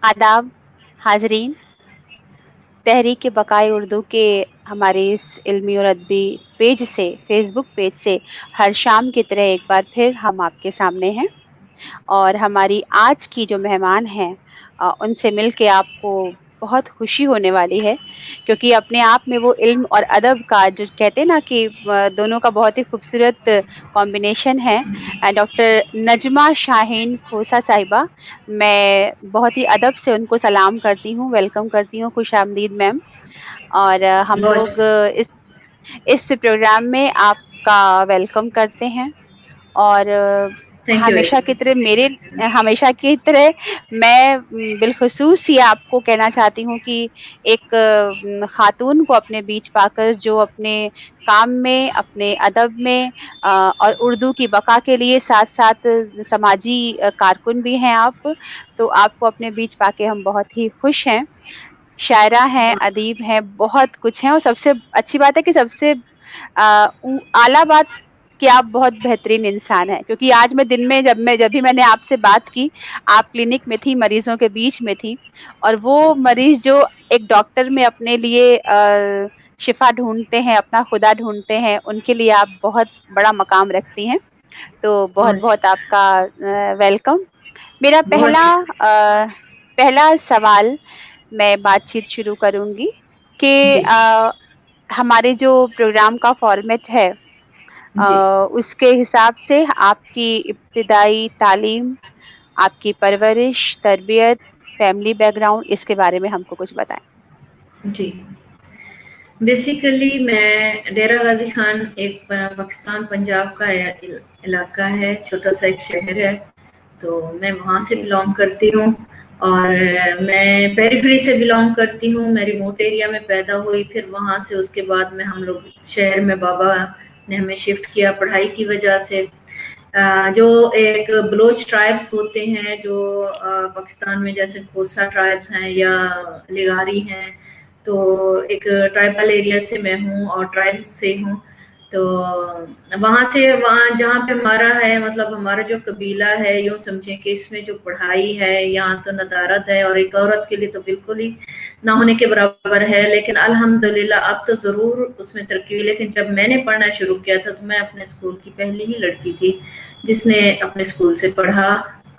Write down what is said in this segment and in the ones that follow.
आदाब हाजरीन, तहरीक बकाए उर्दू के हमारे इस इल्मी और अदबी पेज से, फेसबुक पेज से हर शाम की तरह एक बार फिर हम आपके सामने हैं और हमारी आज की जो मेहमान हैं उनसे मिलके आपको बहुत खुशी होने वाली है, क्योंकि अपने आप में वो इल्म और अदब का जो कहते हैं ना कि दोनों का बहुत ही खूबसूरत कॉम्बिनेशन है। डॉक्टर नजमा शाहीन खोसा साहिबा, मैं बहुत ही अदब से उनको सलाम करती हूँ, वेलकम करती हूँ, खुश आमदीद मैम। और हम बहुत लोग इस प्रोग्राम में आपका वेलकम करते हैं। और थैंक यू वेरी मच। हमेशा की तरह मैं बिलखुसूस ये आपको कहना चाहती हूँ कि एक खातून को अपने बीच पाकर जो अपने काम में, अपने अदब में और उर्दू की बका के लिए साथ-साथ समाजी कारकुन भी हैं आप, तो आपको अपने बीच पाके हम बहुत ही खुश हैं। शायरा हैं, अदीब हैं, बहुत कुछ हैं और सबसे अच्छी बात है कि सबसे आला बात कि आप बहुत बेहतरीन इंसान हैं, क्योंकि आज मैं दिन में जब भी मैंने आपसे बात की, आप क्लिनिक में थी, मरीजों के बीच में थी और वो मरीज जो एक डॉक्टर में अपने लिए शिफा ढूँढते हैं, अपना खुदा ढूँढते हैं, उनके लिए आप बहुत बड़ा मकाम रखती हैं। तो बहुत बहुत-बहुत आपका वेलकम। मेरा बहुत शुक्रिया। पहला सवाल मैं बातचीत शुरू करूँगी कि जी हमारे जो प्रोग्राम का फॉर्मेट है जी उसके हिसाब से आपकी इब्तिदाई तालीम, आपकी परवरिश, तरबियत, फैमिली बैकग्राउंड इसके बारे में हमको कुछ बताएँ। जी बेसिकली मैं डेरा गाजी खान एक पाकिस्तान पंजाब का इलाका है, छोटा सा एक शहर है। तो मैं वहाँ से जी, बिलोंग करती हूँ और मैं पेरिफेरी से बिलोंग करती हूँ। मैं रिमोट एरिया में पैदा हुई, फिर वहाँ से उसके बाद में हम लोग शहर में बाबा ने हमें शिफ्ट किया पढ़ाई की वजह से। जो एक बलोच ट्राइब्स होते हैं जो पाकिस्तान में जैसे खोसा ट्राइब्स हैं या लिगारी हैं, तो एक ट्राइबल एरिया से मैं हूँ और ट्राइब्स से हूँ। तो वहाँ से वहाँ जहाँ पे हमारा है, मतलब हमारा जो कबीला है, यूँ समझें कि इसमें जो पढ़ाई है यहाँ तो नदारत है और एक औरत के लिए तो बिल्कुल ही ना होने के बराबर है। लेकिन अल्हम्दुलिल्लाह अब तो ज़रूर उसमें तरक्की हुई। लेकिन जब मैंने पढ़ना शुरू किया था तो मैं अपने स्कूल की पहली ही लड़की थी जिसने अपने स्कूल से पढ़ा,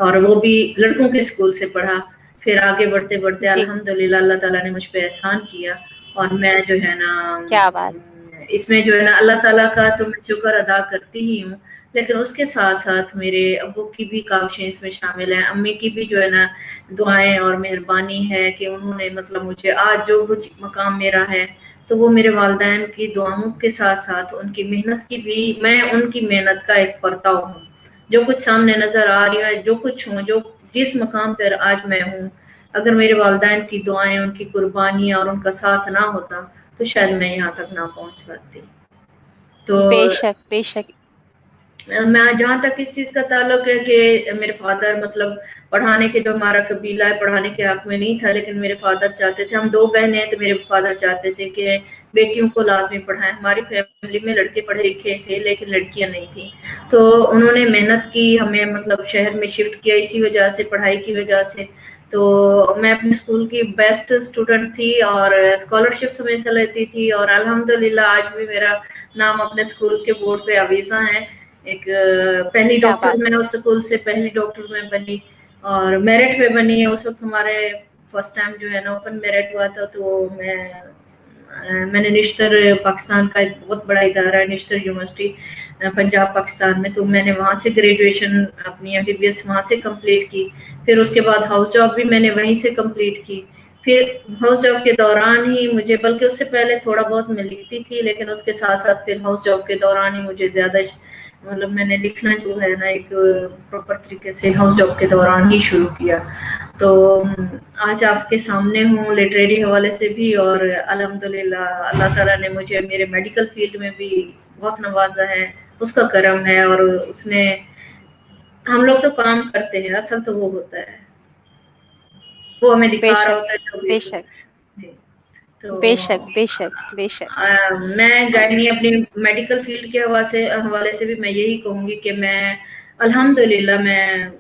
और वो भी लड़कों के स्कूल से पढ़ा। फिर आगे बढ़ते बढ़ते जी, अल्हम्दुलिल्लाह अल्लाह ताला ने मुझ पे एहसान किया और मैं जो है ना क्या बात! इसमें जो है ना अल्लाह ताला का तो मैं शुक्र अदा करती ही हूँ। लेकिन उसके साथ साथ मेरे अब्बू की भी काविशें इसमें शामिल हैं, अम्मी की भी जो है ना दुआएं और मेहरबानी है कि उन्होंने मतलब मुझे आज जो कुछ मकाम मेरा है, तो वो मेरे वालिदैन की दुआओं के साथ साथ उनकी मेहनत की भी, मैं उनकी मेहनत का एक परताव हूँ। जो कुछ सामने नजर आ रही है, जो कुछ हूँ, जो जिस मकाम पर आज मैं हूँ, अगर मेरे वालिदैन की दुआएं, उनकी कुर्बानियाँ और उनका साथ ना होता तो शायद मैं यहाँ तक ना पहुँच पाती। तो बेशक, बेशक। मैं जहाँ तक इस चीज़ का ताल्लुक है कि मेरे फादर मतलब पढ़ाने के, जो हमारा कबीला है, पढ़ाने के हक में नहीं था, लेकिन मेरे फादर चाहते थे, हम 2 बहनें हैं तो मेरे फादर चाहते थे कि बेटियों को लाज़मी पढ़ाएँ। हमारी फैमिली में लड़के पढ़े लिखे थे लेकिन लड़कियाँ नहीं थी। तो उन्होंने मेहनत की, हमें मतलब शहर में शिफ्ट किया इसी वजह से, पढ़ाई की वजह से। तो मैं अपने स्कूल की बेस्ट स्टूडेंट थी और स्कॉलरशिप्स हमेशा लेती थी और अल्हम्दुलिल्लाह आज भी मेरा नाम अपने स्कूल के बोर्ड पे आवीज़ा है। एक पहली क्या डॉक्टर बात मैं उस स्कूल से पहली डॉक्टर मैं बनी और मेरिट पे बनी है। उस वक्त हमारे फर्स्ट टाइम जो है ना ओपन मेरिट हुआ था, तो मैंने निश्तर, पाकिस्तान का एक बहुत बड़ा इदारा है निश्तर यूनिवर्सिटी पंजाब पाकिस्तान में, तो मैंने वहाँ से ग्रेजुएशन अपनी एमबीबीएस वहाँ से कंप्लीट की। फिर उसके बाद हाउस जॉब भी मैंने वहीं से कंप्लीट की। फिर हाउस जॉब के दौरान ही मुझे, बल्कि उससे पहले थोड़ा बहुत मैं लिखती थी, लेकिन उसके साथ साथ फिर हाउस जॉब के दौरान ही मुझे ज़्यादा मतलब मैंने लिखना जो है ना एक प्रॉपर तरीके से हाउस जॉब के दौरान ही शुरू किया। तो आज आपके सामने हूँ लिटरेरी हवाले से भी, और अल्हम्दुलिल्लाह अल्लाह ताला ने मुझे मेरे मेडिकल फील्ड में भी बहुत नवाजा है, उसका करम है। और उसने, हम लोग तो काम करते हैं, असल तो वो होता है, वो हमें दिखा रहा बेशक, होता है जो भी बेशक, जी। तो बेशक, बेशक, बेशक। मैं गायनी अपनी मेडिकल फील्ड के हवाले से भी मैं यही कहूँगी कि मैं अल्हम्दुलिल्लाह मैं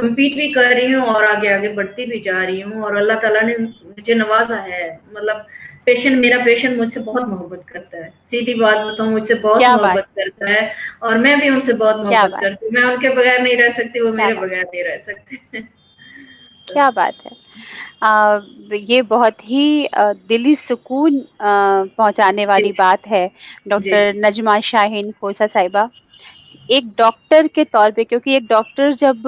compete भी कर रही हूँ और आगे आगे बढ़ती भी जा रही हूँ, और अल्लाह ताला ने मुझे नवाजा है। मतलब मेरा पेशेंट मुझसे बहुत मोहब्बत करता है, सीधी बात बताऊँ, मुझसे बहुत क्या बात, मोहब्बत करता है, और मैं भी उनसे बहुत क्या मोहब्बत बात, करती हूँ। मैं उनके बगैर नहीं रह सकती, वो क्या मेरे बात, बगैर नहीं रह सकते। क्या बात है। अ, ये बहुत ही दिली सुकून पहुंचाने जी, वाली बात है जी, डॉक्टर नजमा शाहीन खोसा साहिबा। एक डॉक्टर के तौर पे, क्योंकि एक डॉक्टर जब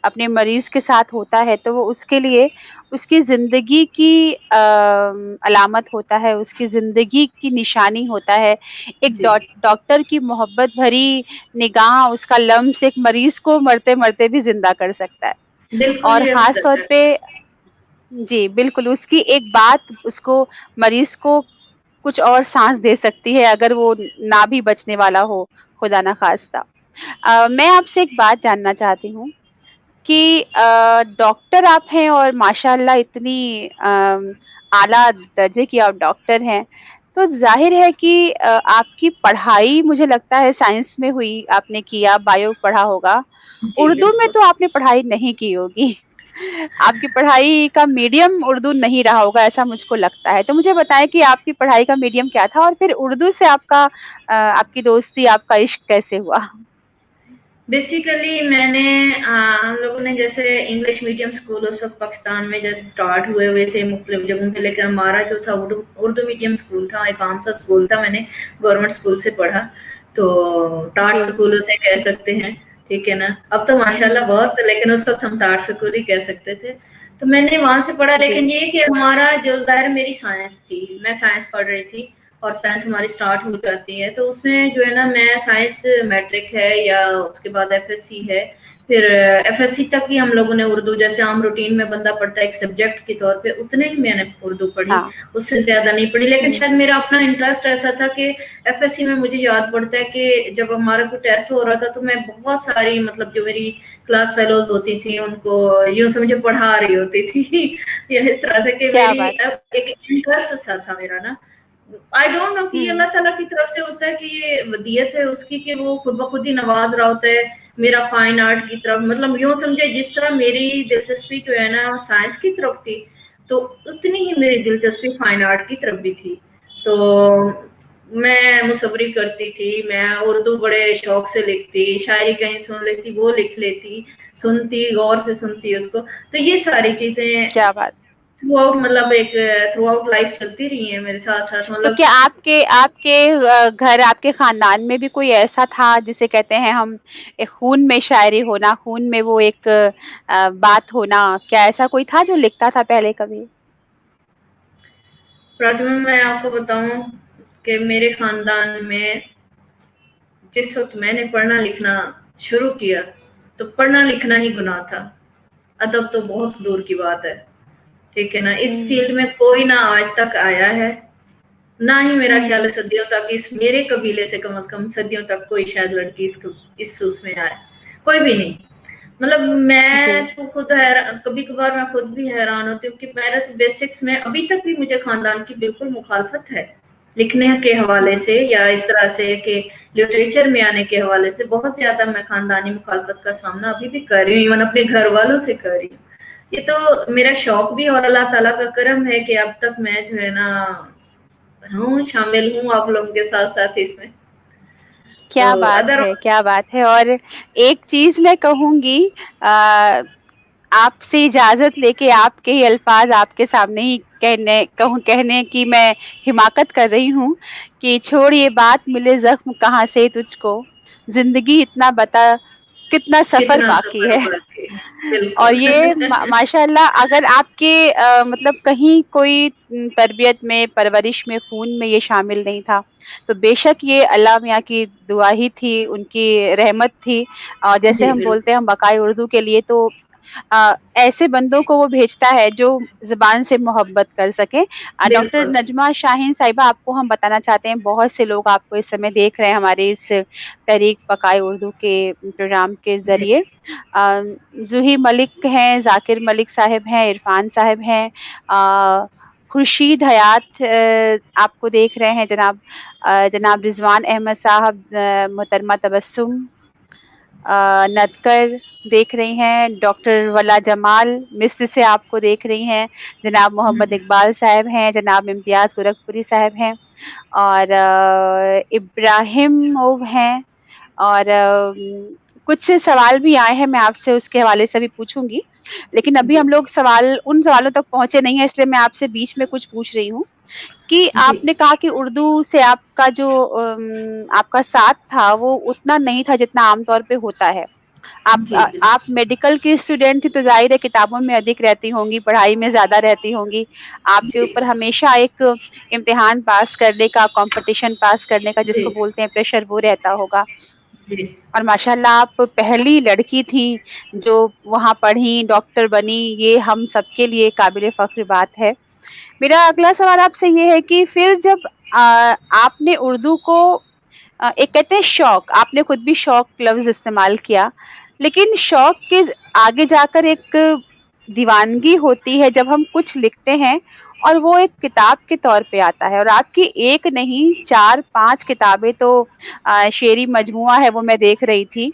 अपने मरीज के साथ होता है तो वो उसके लिए उसकी ज़िंदगी की अलामत होता है, उसकी ज़िंदगी की निशानी होता है। एक जी, डॉक्टर की मोहब्बत भरी निगाह उसका लम्स एक मरीज़ को मरते-मरते भी ज़िंदा कर सकता है। बिल्कुल और ये ख़ास सच तौर है। पे जी, बिल्कुल, उसकी एक बात उसको मरीज़ को कुछ और साँस दे सकती है अगर वो ना भी बचने वाला हो, खुदा ना ख़ास्ता। मैं आपसे एक बात जानना चाहती हूँ कि डॉक्टर आप हैं और माशाअल्लाह इतनी आला दर्जे की आप डॉक्टर हैं, तो ज़ाहिर है कि आपकी पढ़ाई मुझे लगता है साइंस में हुई, आपने किया, बायो पढ़ा होगा। जी, उर्दू में बिल्कुल। तो आपने पढ़ाई नहीं की होगी। आपकी पढ़ाई का मीडियम उर्दू नहीं रहा होगा, ऐसा मुझको लगता है। तो मुझे बताएँ कि आपकी पढ़ाई का मीडियम क्या था और फिर उर्दू से आपका आपकी दोस्ती, आपका इश्क कैसे हुआ? बेसिकली मैंने हम लोगों ने जैसे इंग्लिश मीडियम स्कूल उस वक़्त पाकिस्तान में जैसे स्टार्ट हुए थे मुख्तलिफ जगहों पे, लेकिन हमारा जो था उर्दू उर्दू मीडियम स्कूल था, एक आम सा स्कूल था। मैंने गवर्नमेंट स्कूल से पढ़ा, तो टाट जी। स्कूल उसे कह सकते हैं, ठीक है ना? अब तो हुँ, माशाल्लाह हुँ। बहुत, लेकिन उस वक़्त हम टाट स्कूल ही कह सकते थे। तो मैंने वहाँ से पढ़ा, जी। लेकिन ये कि हमारा जो ज़ाहिर मेरी साइंस थी, मैं साइंस पढ़ रही थी और साइंस हमारी स्टार्ट हो जाती है, तो उसमें जो है ना, मैं साइंस मैट्रिक है या उसके बाद एफएससी है, फिर एफएससी तक ही हम लोगों ने उर्दू जैसे आम रूटीन में बंदा पढ़ता है एक सब्जेक्ट के तौर पे, उतने ही मैंने उर्दू पढ़ी, हाँ। उससे ज्यादा नहीं पढ़ी। लेकिन हुँ, शायद मेरा अपना इंटरेस्ट ऐसा था कि एफएससी में मुझे याद पड़ता है कि जब हमारा कोई टेस्ट हो रहा था तो मैं बहुत सारी, मतलब जो मेरी क्लास फेलोज होती थी उनको यूं समझे पढ़ा रही होती थी या इस तरह से कि क्या मेरी बात है। एक इंटरेस्ट सा था मेरा ना। आई डोंट नो कि ये हुँ, अल्लाह ताला की तरफ से होता है कि ये वदीयत है उसकी कि वो खुद ब खुद ही नवाज रहा होता है मेरा फाइन आर्ट की तरफ। मतलब यूं समझे जिस तरह मेरी दिलचस्पी जो है ना साइंस की तरफ थी, तो उतनी ही मेरी दिलचस्पी फाइन आर्ट की तरफ भी थी। तो मैं मुसव्वरी करती थी, मैं उर्दू बड़े शौक से लिखती, शायरी कहीं सुन लेती वो लिख लेती, सुनती गौर से सुनती उसको। तो ये सारी चीजें क्या बात। थ्रू आउट, मतलब एक थ्रू आउट लाइफ चलती रही है मेरे साथ साथ, तो मतलब। क्या आपके आपके घर, आपके खानदान में भी कोई ऐसा था जिसे कहते हैं हम एक खून में शायरी होना, खून में वो एक बात होना, क्या ऐसा कोई था जो लिखता था पहले कभी? प्रथम मैं आपको बताऊं कि मेरे खानदान में जिस वक्त मैंने पढ़ना लिखना शुरू किया, तो पढ़ना लिखना ही गुनाह था, अदब तो बहुत दूर की बात है, ठीक है ना? इस हुँ, फील्ड में कोई ना आज तक आया है, ना ही मेरा ख्याल हुँ, है सदियों तक इस मेरे कबीले से कम सदियों तक कोई शायद लड़की इस उसमें आए, कोई भी नहीं। मतलब जी, मैं तो खुद हैरान, कभी कभार मैं खुद भी हैरान होती हूँ कि मेरे तो बेसिक्स में अभी तक भी मुझे खानदान की बिल्कुल मुखालफत है, लिखने के हवाले हुँ, से या इस तरह से कि लिटरेचर में आने के हवाले से बहुत ज्यादा मैं खानदानी मुखालफत का सामना अभी भी कर रही हूँ, इवन अपने घर वालों से कर रही हूँ। ये तो मेरा शौक भी और अल्लाह ताला का करम है कि अब तक मैं जो है ना हूँ, शामिल हूँ आप लोगों के साथ साथ इसमें। तो क्या बात अदर है, क्या बात है। और एक चीज़ मैं कहूँगी, अ, आपसे इजाज़त लेके आपके ही अल्फ़ाज़ आपके सामने ही कहने की मैं हिमाकत कर रही हूँ कि छोड़ ये बात, मिले ज़ख्म कहाँ से तुझको, ज़िंदगी इतना बता कितना सफ़र कितना बाकी सफर है। बाकी है, और बिल्कुल। ये माशाल्लाह, अगर आपके मतलब कहीं कोई तरबियत में, परवरिश में, खून में ये शामिल नहीं था, तो बेशक ये अल्लाह मियाँ की दुआ ही थी, उनकी रहमत थी। और जैसे जी हम बोलते बिल्कुल, हैं हम बक़ाए उर्दू के लिए, तो ऐसे बंदों को वो भेजता है जो ज़ुबान से मोहब्बत कर सकें। डॉक्टर बिल्कुल। नजमा शाहीन साहिबा, आपको हम बताना चाहते हैं, बहुत से लोग आपको इस समय देख रहे हैं हमारे इस तहरीक बक़ाए उर्दू के प्रोग्राम के जी, ज़रिए। अ, ज़ूही मलिक हैं, ज़ाकिर मलिक साहिब हैं, इरफ़ान साहिब हैं, खुर्शीद हयात आपको देख रहे हैं, जनाब जनाब रिज़वान अहमद साहब, मोहतरमा तबस्सुम, नटकर देख रही हैं, डॉक्टर वला जमाल मिस्र से आपको देख रही हैं, जनाब मोहम्मद इकबाल साहब हैं, जनाब इम्तियाज़ गोरखपुरी साहब हैं और इब्राहिम हैं और कुछ सवाल भी आए हैं, मैं आपसे उसके हवाले से भी पूछूँगी। लेकिन अभी जी हम लोग उन सवालों तक पहुँचे नहीं हैं, इसलिए मैं आपसे बीच में कुछ पूछ रही हूँ कि जी आपने कहा कि उर्दू से आपका जो आपका साथ था, वो उतना नहीं था जितना आम तौर पे होता है। जी आप बिल्कुल मेडिकल की स्टूडेंट थी तो ज़ाहिर है किताबों में अधिक रहती होंगी, पढ़ाई में ज़्यादा रहती होंगी। आपके जी ऊपर हमेशा एक इम्तिहान पास करने का, कॉम्पिटिशन पास करने का जी जिसको बोलते हैं प्रेशर वो रहता होगा। जी और माशाल्लाह आप पहली लड़की थी जो वहाँ पढ़ी, डॉक्टर बनी, ये हम सबके लिए काबिल-फ़ख्र बात है। मेरा अगला सवाल आपसे ये है कि फिर जब आपने उर्दू को एक कहते हैं शौक, आपने खुद भी शौक लफ्ज़ इस्तेमाल किया, लेकिन शौक के आगे जाकर एक दीवानगी होती है जब हम कुछ लिखते हैं और वो एक किताब के तौर पे आता है और आपकी एक नहीं 4-5 किताबें तो शेरी मजमूआ है वो मैं देख रही थी।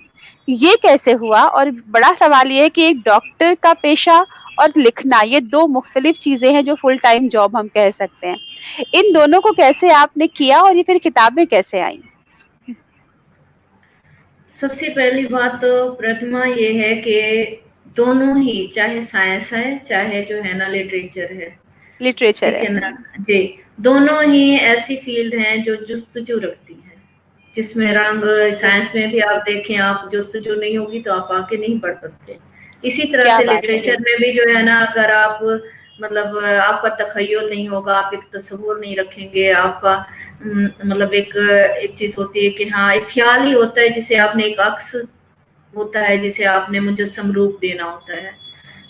ये कैसे हुआ? और बड़ा सवाल ये है कि एक डॉक्टर का पेशा और लिखना ये 2 मुख्तलिफ चीज़ें हैं जो फुल टाइम जॉब हम कह सकते हैं। इन दोनों को कैसे आपने किया और ये फिर किताबें कैसे आईं? सबसे पहली बात तो प्रतिमा ये है कि दोनों ही, चाहे साइंस है चाहे जो है ना लिटरेचर है, लिटरेचर ठीक है। है ना जी, दोनों ही ऐसी फील्ड हैं जो जुस्तजू रखती है, जिसमें रंग, जी, साइंस में भी आप देखें, आप जुस्तजू नहीं होगी तो आप आगे नहीं बढ़ सकते। इसी तरह क्या से बात है! लिटरेचर में भी जो है ना, अगर आप मतलब आपका तखय्युल नहीं होगा, आप एक तस्वुर नहीं रखेंगे, आपका मतलब एक चीज होती है कि हाँ, एक ख्याल ही होता है जिसे आपने, एक अक्स होता है जिसे आपने मुजस्सम रूप देना होता है,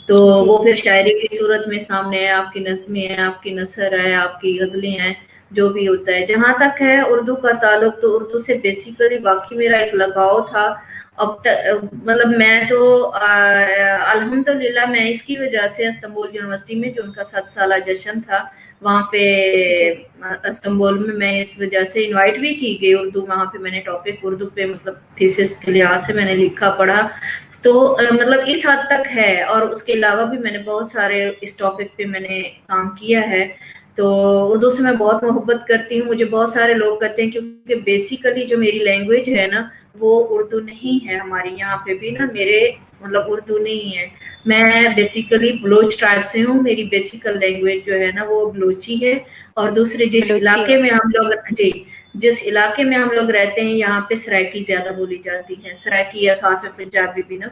तो जी, वो फिर शायरी की सूरत में सामने है, आपकी नज़्में हैं, आपकी नसर है, आपकी गज़लें हैं, जो भी होता है। जहाँ तक है उर्दू का ताल्लुक, तो उर्दू से बेसिकली बाकी मेरा एक लगाव था। अब तक मतलब मैं तो अल्हम्दुलिल्लाह मैं इसकी वजह से इस्तांबुल यूनिवर्सिटी में जो उनका 7 साला जश्न था, वहाँ पे जी, इस्तांबुल में मैं इस वजह से इनवाइट भी की गई उर्दू, वहाँ पे मैंने टॉपिक उर्दू पे मतलब थीसिस के लिहाज से मैंने लिखा पढ़ा, तो मतलब इस हद तक है। और उसके अलावा भी मैंने बहुत सारे इस टॉपिक पे मैंने काम किया है, तो उर्दू से मैं बहुत मोहब्बत करती हूँ। मुझे बहुत सारे लोग कहते हैं, क्योंकि बेसिकली जो मेरी लैंग्वेज है ना, वो उर्दू नहीं है। हमारे यहाँ पे भी ना मेरे मतलब उर्दू नहीं है, मैं बेसिकली बलोच ट्राइब से हूँ, मेरी बेसिकल लैंग्वेज जो है ना वो बलोची है। और दूसरे जिस बलूची है। इलाके में हम लोग जी जिस इलाके में हम लोग रहते हैं, यहाँ पे सराइकी ज्यादा बोली जाती है, सराइकी या साथ में पंजाबी भी ना।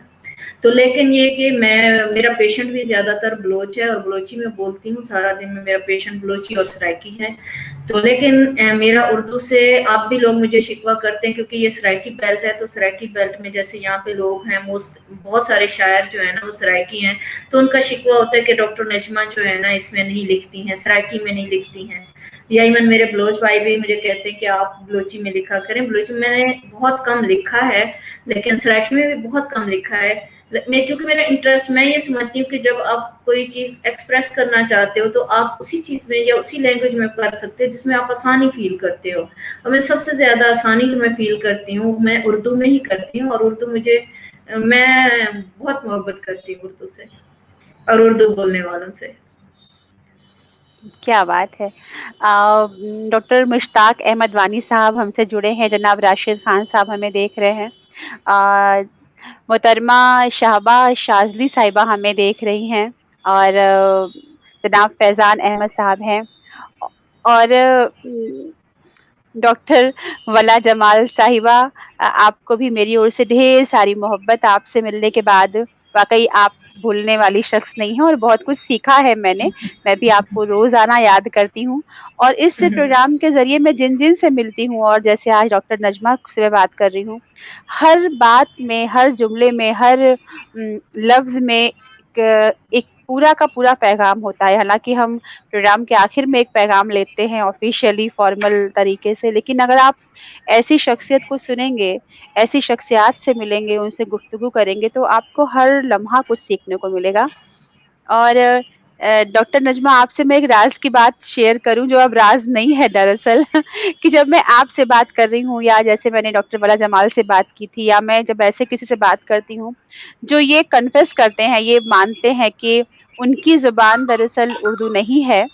तो लेकिन ये कि मैं, मेरा पेशेंट भी ज्यादातर बलोच है और बलोची में बोलती हूँ, सारा दिन में मेरा पेशेंट बलोची और सराइकी है। तो लेकिन मेरा उर्दू से आप भी लोग मुझे शिकवा करते हैं, क्योंकि ये सराइकी बेल्ट है, तो सराइकी बेल्ट में जैसे यहाँ पे लोग हैं, मोस्ट बहुत सारे शायर जो है ना वो सराइकी हैं, तो उनका शिकवा होता है कि डॉक्टर नजमा जो है ना इसमें नहीं लिखती हैं, सराइकी में नहीं लिखती हैं। या इवन मेरे बलोच भाई भी मुझे कहते हैं कि आप बलोची में लिखा करें। बलोची में मैंने बहुत कम लिखा है, लेकिन सराइकी में भी बहुत कम लिखा है। मैं, क्योंकि मेरा इंटरेस्ट, मैं ये समझती हूँ कि जब आप कोई चीज एक्सप्रेस करना चाहते हो, तो आप उसी चीज में या उसी लैंग्वेज में कर सकते हो जिसमें आप आसानी फील करते हो। और मैं सबसे ज्यादा आसानी जो मैं फील करती हूँ, मैं उर्दू में ही करती हूँ। और उर्दू मुझे, मैं बहुत मोहब्बत करती हूँ उर्दू से और उर्दू बोलने वालों से। क्या बात है! डॉक्टर मुश्ताक अहमद वानी साहब हमसे जुड़े हैं, जनाब राशिद खान साहब हमें देख रहे हैं। अ, मोहतरमा शाहबा शाज़ली साहिबा हमें देख रही हैं और जनाब फैज़ान अहमद साहब हैं और डॉक्टर वला जमाल साहिबा आपको भी मेरी ओर से ढेर सारी मोहब्बत। आपसे मिलने के बाद वाक़ई आप भूलने वाली शख़्स नहीं हैं और बहुत कुछ सीखा है मैंने। मैं भी आपको रोज़ाना याद करती हूँ और इस प्रोग्राम के ज़रिए मैं जिन-जिन से मिलती हूँ और जैसे आज डॉक्टर नजमा से मैं बात कर रही हूँ, हर बात में, हर जुमले में, हर लफ्ज़ में एक पूरा का पूरा पैगाम होता है। हालाँकि हम प्रोग्राम के आखिर में एक पैगाम लेते हैं ऑफ़िशियली फ़ॉर्मल तरीके से, लेकिन अगर आप ऐसी शख़्सियत को सुनेंगे, ऐसी शख़्सियात से मिलेंगे, उनसे गुफ्तगू करेंगे, तो आपको हर लम्हा कुछ सीखने को मिलेगा। और डॉक्टर नजमा, आपसे मैं एक राज की बात शेयर करूं, जो अब राज नहीं है दरअसल कि जब मैं आपसे बात कर रही हूँ, या जैसे मैंने डॉक्टर वला जमाल से बात की थी, या मैं जब ऐसे किसी से बात करती हूँ जो ये कन्फेस करते हैं, ये मानते हैं कि उनकी जुबान दरअसल उर्दू नहीं है,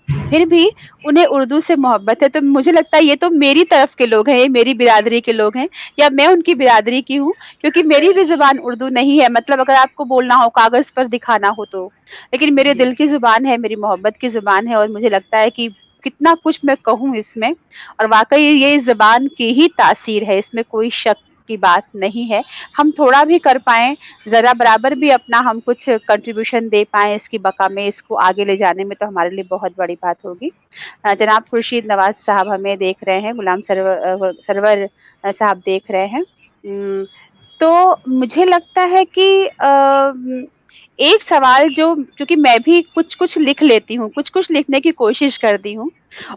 फिर भी उन्हें उर्दू से मोहब्बत है, तो मुझे लगता है ये तो मेरी तरफ के लोग हैं, ये मेरी बिरादरी के लोग हैं, या मैं उनकी बिरादरी की हूँ, क्योंकि मेरी भी जुबान उर्दू नहीं है। मतलब अगर आपको बोलना हो, कागज पर दिखाना हो तो, लेकिन मेरे जी। दिल की जुबान है, मेरी मोहब्बत की जुबान है, और मुझे लगता है कि कितना कुछ मैं कहूँ इसमें, और वाकई ये इस जुबान की ही तासीर है, इसमें कोई शक की बात नहीं है। हम थोड़ा भी कर पाए, जरा बराबर भी अपना हम कुछ कंट्रीब्यूशन दे पाए इसकी बका में, इसको आगे ले जाने में, तो हमारे लिए बहुत बड़ी बात होगी। जनाब खुर्शीद नवाज साहब हमें देख रहे हैं, गुलाम सरवर साहब देख रहे हैं। तो मुझे लगता है कि एक सवाल जो, क्योंकि मैं भी कुछ कुछ लिख लेती हूँ, कुछ कुछ लिखने की कोशिश करती हूँ,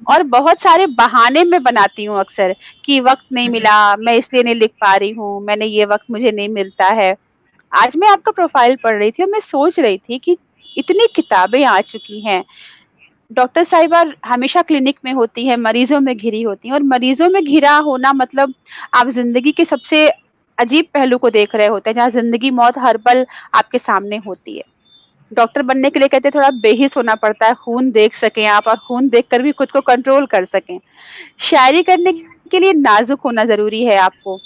और बहुत सारे बहाने मैं बनाती हूँ अक्सर कि वक्त नहीं मिला, मैं इसलिए नहीं लिख पा रही हूँ, मैंने ये वक्त मुझे नहीं मिलता है। आज मैं आपका प्रोफाइल पढ़ रही थी और मैं सोच रही थी कि इतनी किताबें आ चुकी हैं, डॉक्टर साहिबा हमेशा क्लिनिक में होती है, मरीजों में घिरी होती हैं, और मरीजों में घिरा होना मतलब आप जिंदगी के सबसे अजीब पहलू को देख रहे होते हैं, जहाँ जिंदगी मौत हर पल आपके सामने होती है। डॉक्टर बनने के लिए कहते हैं थोड़ा बेहिस होना पड़ता है, खून देख सकें आप, और खून देखकर भी खुद को कंट्रोल कर सकें। शायरी करने के लिए नाजुक होना ज़रूरी है आपको।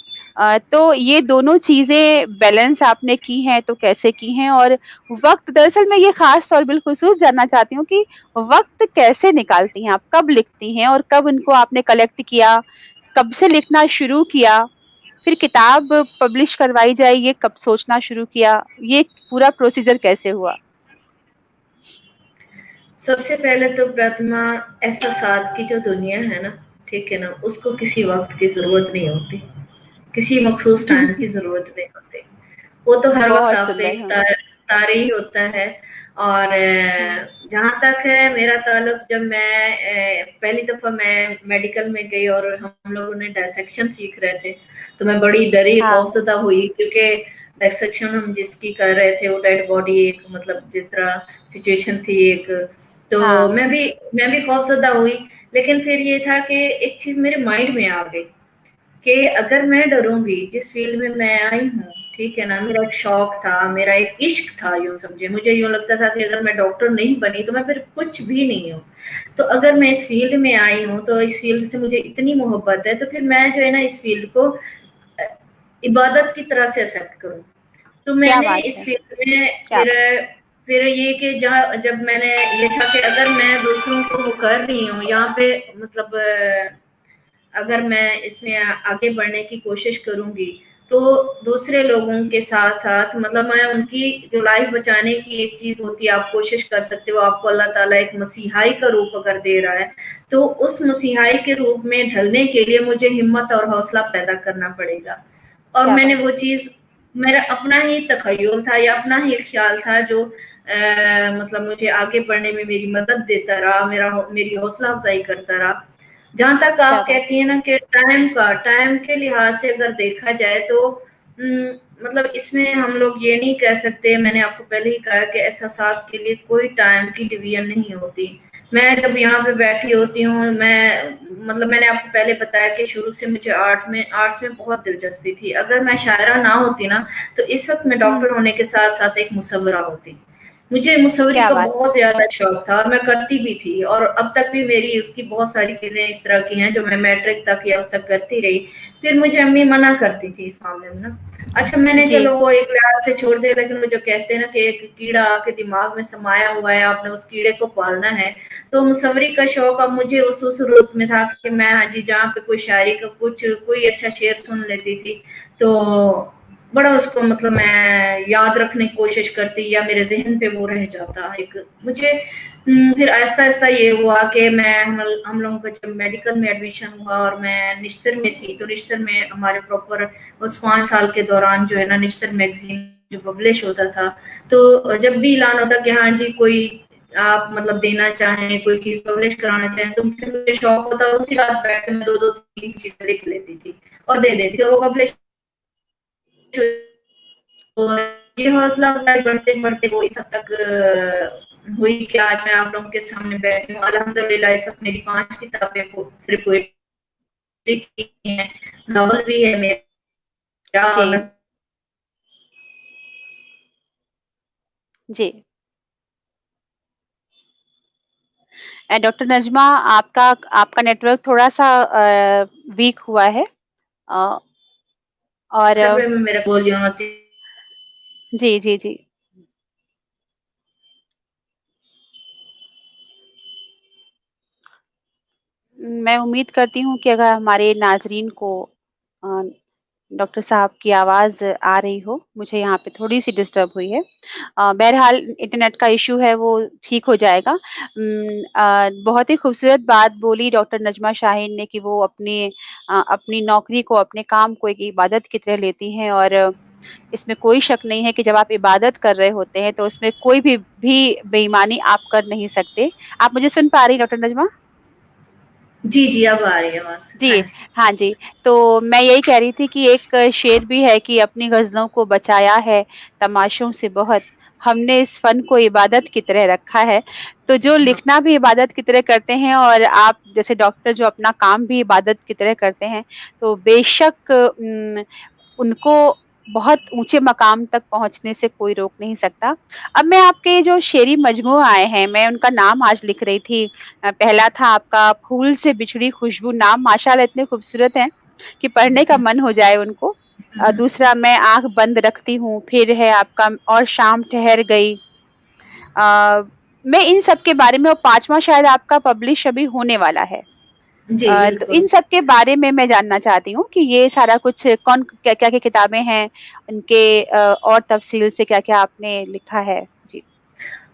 तो ये दोनों चीज़ें बैलेंस आपने की हैं, तो कैसे की हैं? और वक़्त, दरअसल मैं ये ख़ास तौर बिलख़ुसूस जानना चाहती हूँ कि वक़्त कैसे निकालती हैं आप? कब लिखती हैं और कब इनको आपने कलेक्ट किया? कब से लिखना शुरू किया? फिर किताब पब्लिश करवाई जाए, ये कब सोचना शुरू किया? ये पूरा प्रोसीजर कैसे हुआ? सबसे पहले तो प्रतिमा, एहसासात की जो दुनिया है ना, ठीक है ना, उसको किसी वक्त की जरूरत नहीं होती, किसी मखसूस टाइम की जरूरत नहीं होती। वो तो हर वक्त बहुत आप पे सुंदर, एक हाँ। तारे ही होता है। और हुँ। जहाँ तक है मेरा ताल्लुक, जब मैं पहली दफा मैं मेडिकल में गई और हम लोगों ने डायसेक्शन सीख रहे थे, तो मैं बड़ी डरी, हाँ। खौफजदा हुई, क्योंकि डायसेक्शन हम जिसकी कर रहे थे वो डेड बॉडी, एक मतलब जिस तरह सिचुएशन थी एक, तो हाँ। मैं भी खौफजदा हुई। लेकिन फिर ये था कि एक चीज मेरे माइंड में आ गई कि अगर मैं डरूंगी, जिस फील्ड में मैं आई हूँ, ठीक है ना, मेरा एक शौक था, मेरा एक इश्क था, यूं समझे, मुझे यूं लगता था कि अगर मैं डॉक्टर नहीं बनी तो मैं फिर कुछ भी नहीं हूँ। तो अगर मैं इस फील्ड में आई हूँ तो इस फील्ड से मुझे इतनी मोहब्बत है, तो फिर मैं जो है ना इस फील्ड को इबादत की तरह से एक्सेप्ट करूँ। तो क्या मैंने बात इस है! फील्ड में क्या बात! फिर ये कि जहाँ जब मैंने ये था कि अगर मैं दूसरों को वो कर रही हूँ यहाँ पे, मतलब अगर मैं इसमें आगे बढ़ने की कोशिश करूंगी, तो दूसरे लोगों के साथ साथ, मतलब मैं उनकी जो लाइफ बचाने की एक चीज होती है, आप कोशिश कर सकते हो, आपको अल्लाह ताला एक मसीहाई का रूप अगर दे रहा है, तो उस मसीहाई के रूप में ढलने के लिए मुझे हिम्मत और हौसला पैदा करना पड़ेगा। और क्या मैंने बात वो है! चीज, मेरा अपना ही तखय्युल था या अपना ही ख्याल था जो मतलब मुझे आगे बढ़ने में मेरी मदद देता रहा, मेरी हौसला अफजाई करता रहा। जहां तक क्या आप बात कहती हैं ना कि टाइम के लिहाज से अगर देखा जाए तो मतलब इसमें हम लोग ये नहीं कह सकते, मैंने आपको पहले ही कहा कि एहसासात के लिए कोई टाइम की डिवीजन नहीं होती। मैं जब यहाँ पे बैठी होती हूँ, मैं मतलब मैंने आपको पहले बताया कि शुरू से मुझे आर्ट्स में बहुत दिलचस्पी थी। अगर मैं शायरा ना होती ना, तो इस वक्त मैं हुँ। डॉक्टर होने के साथ साथ एक मुसव्विरा होती। मुझे मुसव्वरी क्या का बात! बहुत ज्यादा शौक था और मैं करती भी थी, और अब तक भी मेरी उसकी बहुत सारी चीजें इस तरह की हैं जो मैं मैट्रिक तक या उस तक करती रही। फिर मुझे अम्मी मना करती थी इस मामले में ना। अच्छा, मैंने जी। चलो वो एक लिहाज से छोड़ दिया, लेकिन वो जो कहते हैं ना कि एक कीड़ा आपके दिमाग में समाया हुआ है, आपने उस कीड़े को पालना है। तो मुसव्वरी का शौक अब मुझे उस रूप में था कि मैं, हाँ जी, जहाँ पे कोई शायरी का कुछ कोई अच्छा शेर सुन लेती थी, तो बड़ा उसको मतलब मैं याद रखने की कोशिश करती, या मेरे ज़हन पे वो रह जाता एक मुझे। फिर आहिस्ता-आहिस्ता ये हुआ कि हम लोगों का जब मेडिकल में एडमिशन हुआ और मैं निश्तर में थी, तो निश्तर में हमारे प्रॉपर उस 5 साल के दौरान जो है ना निश्तर मैगज़ीन जो पब्लिश होता था, तो जब भी ऐलान होता कि हाँ जी, कोई आप मतलब देना चाहें, कोई चीज़ पब्लिश कराना चाहें, तो फिर मुझे शौक होता, उसी रात बैठ के मैं 2-2 3 चीज़ें लिख लेती थी और दे देती थी, और वो पब्लिश तो ये हौसला अफजाई बढ़ते बढ़ते वो इस हद तक हुई कि आज मैं आप लोगों के सामने बैठी हूँ। अल्हम्दुलिल्लाह इस वक्त मेरी 5 किताबें सिर्फ पोएट्री की हैं, नॉवल भी है मेरा और मैं जी, जी। डॉक्टर नजमा, आपका आपका नेटवर्क थोड़ा-सा वीक हुआ है। अ, और सर्वे में मेरा गोल यूनिवर्सिटी जी, जी, जी। मैं उम्मीद करती हूँ कि अगर हमारे नाज़रीन को अ, डॉक्टर साहब की आवाज़ आ रही हो, मुझे यहाँ पे थोड़ी-सी डिस्टर्ब हुई है। बहरहाल इंटरनेट का इश्यू है वो ठीक हो जाएगा। बहुत ही खूबसूरत बात बोली डॉक्टर नजमा शाहीन ने कि वो अपनी नौकरी को, अपने काम को एक इबादत की तरह लेती हैं और इसमें कोई शक नहीं है कि जब आप इबादत कर रहे होते हैं, तो उसमें कोई भी बेईमानी आप कर नहीं सकते। आप मुझे सुन पा रही हैं डॉक्टर नजमा? जी, जी, अब आ रही है आवाज़। हाँ जी, जी। हाँ जी। तो मैं यही कह रही थी कि एक शेर भी है कि अपनी ग़ज़लों को बचाया है तमाशों से बहुत, हमने इस फ़न को इबादत की तरह रखा है। तो जो हाँ। लिखना भी इबादत की तरह करते हैं और आप जैसे डॉक्टर जो अपना काम भी इबादत की तरह करते हैं, तो बेशक उनको बहुत ऊँचे मकाम तक पहुँचने से कोई रोक नहीं सकता। अब मैं आपके जो शेरी मजमू आए हैं, मैं उनका नाम आज लिख रही थी। पहला था आपका फूल से बिछड़ी खुशबू, नाम माशाअल्लाह इतने खूबसूरत हैं कि पढ़ने का मन हो जाए उनको। दूसरा मैं आँख बंद रखती हूँ, फिर है आपका और शाम ठहर गई। अ, मैं इन सब के बारे में और 5वाँ शायद आपका पब्लिश अभी होने वाला है। जी, तो बिल्कुल। इन सब के बारे में मैं जानना चाहती हूँ कि ये सारा कुछ कौन क्या-क्या की किताबें हैं, उनके और तफ़सील से क्या-क्या आपने लिखा है? जी।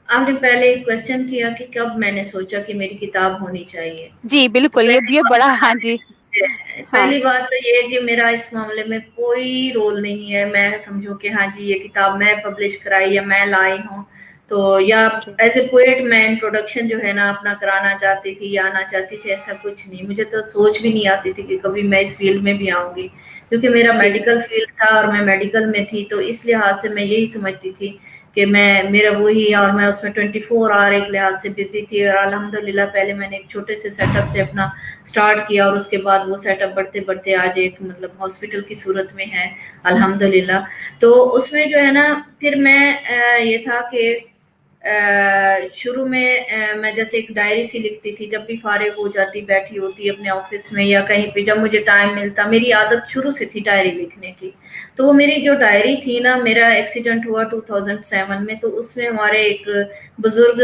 आपने पहले एक क्वेश्चन किया कि कब मैंने सोचा कि मेरी किताब होनी चाहिए। जी, तो बिल्कुल, पहली ये बड़ा बात हाँ जी, हाँ। पहली बात तो ये है कि मेरा इस मामले में कोई रोल नहीं है। मैं समझूँ कि हाँ जी, ये किताब मैं पब्लिश कराई या मैं लाई हूँ। तो या जी, एज़ ए पोएट मैं इंट्रोडक्शन जो है ना अपना कराना चाहती थी या आना चाहती थी, ऐसा कुछ नहीं। मुझे तो सोच भी नहीं आती थी कि कभी मैं इस फ़ील्ड में भी आऊँगी। क्योंकि मेरा जी, मेडिकल फ़ील्ड था और मैं मेडिकल में थी, तो इस लिहाज़ से मैं यही समझती थी कि मैं मेरा वही और मैं उसमें 24 आवर एक लिहाज से बिज़ी थी और अल्हम्दुलिल्लाह पहले मैंने एक छोटे से सेटअप से अपना स्टार्ट किया और उसके बाद वो सेटअप बढ़ते-बढ़ते आज एक मतलब हॉस्पिटल की सूरत में है, अल्हम्दुलिल्लाह। तो उसमें जो है ना फिर मैं ये था कि शुरू में मैं जैसे एक डायरी सी लिखती थी, जब भी फारिग हो जाती, बैठी होती अपने ऑफ़िस में या कहीं पे जब मुझे टाइम मिलता, मेरी आदत शुरू से थी डायरी लिखने की। तो वो मेरी जो डायरी थी ना, मेरा एक्सीडेंट हुआ 2007 में, तो उसमें हमारे एक बुज़ुर्ग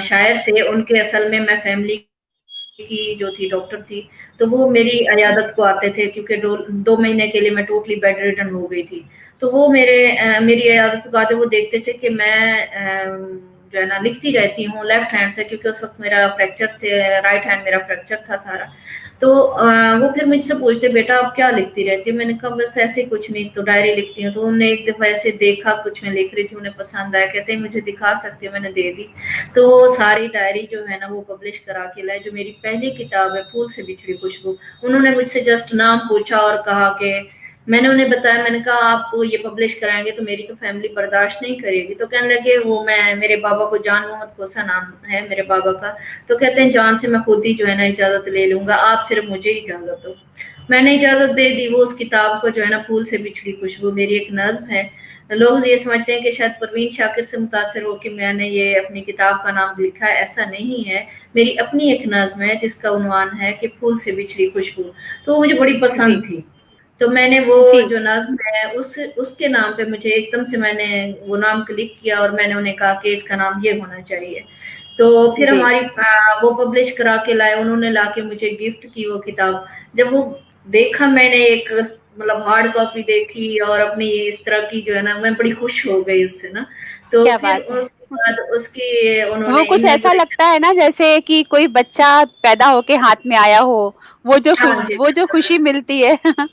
शायर थे, उनके असल में मैं फैमिली की जो थी डॉक्टर थी, तो वो मेरी इयादत को आते थे क्योंकि 2 महीने के लिए मैं टोटली बेड रिडन हो गई थी। तो वो मेरी इयादत को आते वो देखते थे कि मैं जो है ना लिखती रहती हूँ लेफ्ट हैंड से क्योंकि उस वक़्त मेरा फ्रैक्चर थे राइट हैंड मेरा फ्रैक्चर था सारा। तो वो फिर मुझसे पूछते बेटा आप क्या लिखती रहती हो? मैंने कहा बस ऐसे ही कुछ नहीं तो डायरी लिखती हूँ। तो उन्होंने एक दफ़ा ऐसे देखा कुछ मैं लिख रही थी, उन्हें पसंद आया, कहते हैं मुझे दिखा सकती हो? मैंने दे दी। तो वो सारी डायरी जो है ना वो पब्लिश करा के लाए, जो मेरी पहली किताब है फूल से बिछड़ी खुशबू। उन्होंने मुझसे जस्ट नाम पूछा और कहा कि मैंने उन्हें बताया, मैंने कहा आप ये पब्लिश कराएंगे तो मेरी तो फैमिली बर्दाश्त नहीं करेगी। तो कहने लगे वो मैं मेरे बाबा को जान मोहम्मद खोसा नाम है मेरे बाबा का, तो कहते हैं जान से मैं खुद ही जो है ना इजाजत ले लूंगा, आप सिर्फ मुझे ही इजाजत दो। मैंने इजाजत दे दी। वो उस किताब को जो है ना फूल से बिछड़ी खुशबू मेरी एक नज्म है। लोग ये समझते हैं कि शायद परवीन शाकिर से मुतासिर होकर मैंने ये अपनी किताब का नाम लिखा है, ऐसा नहीं है। मेरी अपनी एक नज्म है जिसका उन्वान है कि फूल से बिछड़ी खुशबू। तो वो मुझे बड़ी जी, पसंद थी। तो मैंने वो जी, जो नज्म है उसके नाम पे मुझे एकदम से मैंने वो नाम क्लिक किया और मैंने उन्हें कहा कि इसका नाम ये होना चाहिए। तो फिर जी, हमारी वो पब्लिश करा के लाए, उन्होंने लाके मुझे गिफ्ट की वो किताब। जब वो देखा मैंने एक मतलब हार्ड कॉपी देखी और अपनी इस तरह की जो है ना मैं बड़ी खुश हो गई उससे ना। तो क्या फिर बात है। उसके बाद उसकी वो उन्होंने कुछ ऐसा इनॉग्रेशन। लगता है ना जैसे कि कोई बच्चा पैदा होके हाथ में आया हो, हाँ जी, वो जो बिल्कुल। खुशी मिलती है वो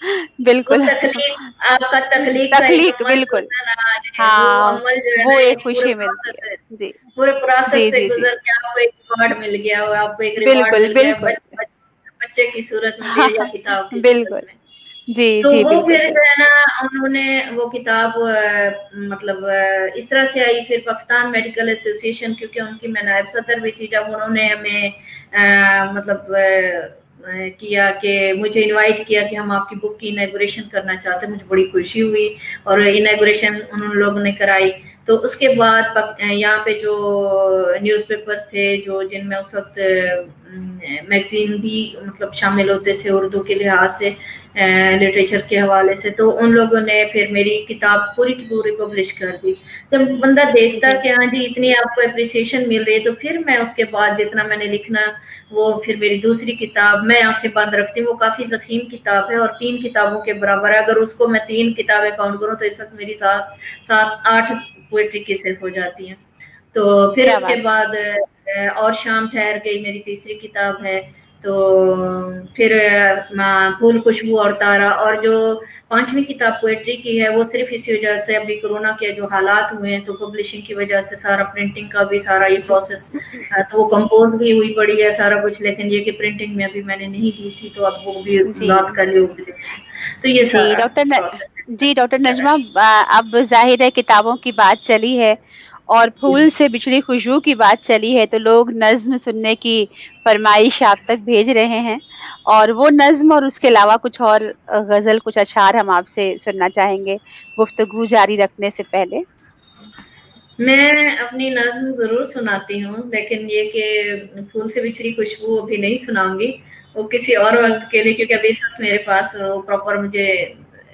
बिल्कुल। तकलीफ आपका तकलीफ का एक तख्लीक अमल बिल्कुल, होता है ना, वो हाँ, अमल जो है वो ना एक एक पूरे खुशी मिलती प्रोसेस है। है। जी, पूरे प्रोसेस जी, से जी, जी। गुजर के आपको एक रिवॉर्ड मिल गया हो, आपको एक रिवॉर्ड बिल्कुल, मिल गया बिल्कुल। बच्चे की सूरत में भी हाँ, या किताब की सूरत बिल्कुल, में। जी, तो जी, वो बिल्कुल फिर सही। जो है ना उन्होंने वो किताब मतलब इस तरह से आई, फिर पाकिस्तान मेडिकल एसोसिएशन, क्योंकि उनकी मैं नायब सदर भी थी, जब उन्होंने हमें मतलब किया कि मुझे इनवाइट किया कि हम आपकी बुक की इनॉग्रेशन करना चाहते हैं, मुझे बड़ी खुशी हुई और इनॉग्रेशन उन लोगों ने कराई। तो उसके बाद यहाँ पे जो न्यूज़पेपर्स थे जो जिनमें उस वक्त मैगजीन भी मतलब शामिल होते थे उर्दू के लिहाज से, लिटरेचर के हवाले से, तो उन लोगों ने फिर मेरी किताब पूरी की पूरी पब्लिश कर दी। जब बंदा देखता जी, कि हाँ जी इतनी आपको अप्रिसिएशन मिल रही है, तो फिर मैं उसके बाद जितना मैंने लिखना, वो फिर मेरी दूसरी किताब मैं आंखें बंद रखती हूँ, वो काफी ज़ख़ीम किताब है और 3 किताबों के बराबर है। अगर उसको मैं 3 किताबें काउंट करूँ तो इस वक्त मेरी 7-8 पोएट्री की सिर्फ हो जाती हैं। तो फिर क्या उसके बात है! बाद और शाम ठहर गई मेरी तीसरी किताब है। तो फिर फूल खुशबू और तारा, और जो 5वीं किताब पोएट्री की है वो सिर्फ इसी वजह से, अभी कोरोना के जो हालात हुए हैं तो पब्लिशिंग की वजह से सारा प्रिंटिंग का भी सारा ये जी, प्रोसेस, तो वो कंपोज भी हुई पड़ी है सारा कुछ, लेकिन ये कि प्रिंटिंग में अभी मैंने नहीं की थी, तो अब वो भी जी। रात का लिए होगी। तो ये जी, सारा प्रोसेस जी, डॉक्टर है। नजमा, अब ज़ाहिर है किताबों की बात चली है और फूल से बिछड़ी खुशबू की बात चली है, तो लोग नज़्म सुनने की फ़रमाइश आप तक भेज रहे हैं और वो नज़्म और उसके अलावा कुछ और ग़ज़ल, कुछ अशआर हम आपसे सुनना चाहेंगे, गुफ्तगू जारी रखने से पहले। मैं अपनी नज़्म ज़रूर सुनाती हूँ, लेकिन ये कि फूल से बिछड़ी खुशबू अभी नहीं सुनाऊँगी, वो किसी और जी। वक़्त के लिए, क्योंकि अभी इस वक़्त मेरे पास प्रॉपर मुझे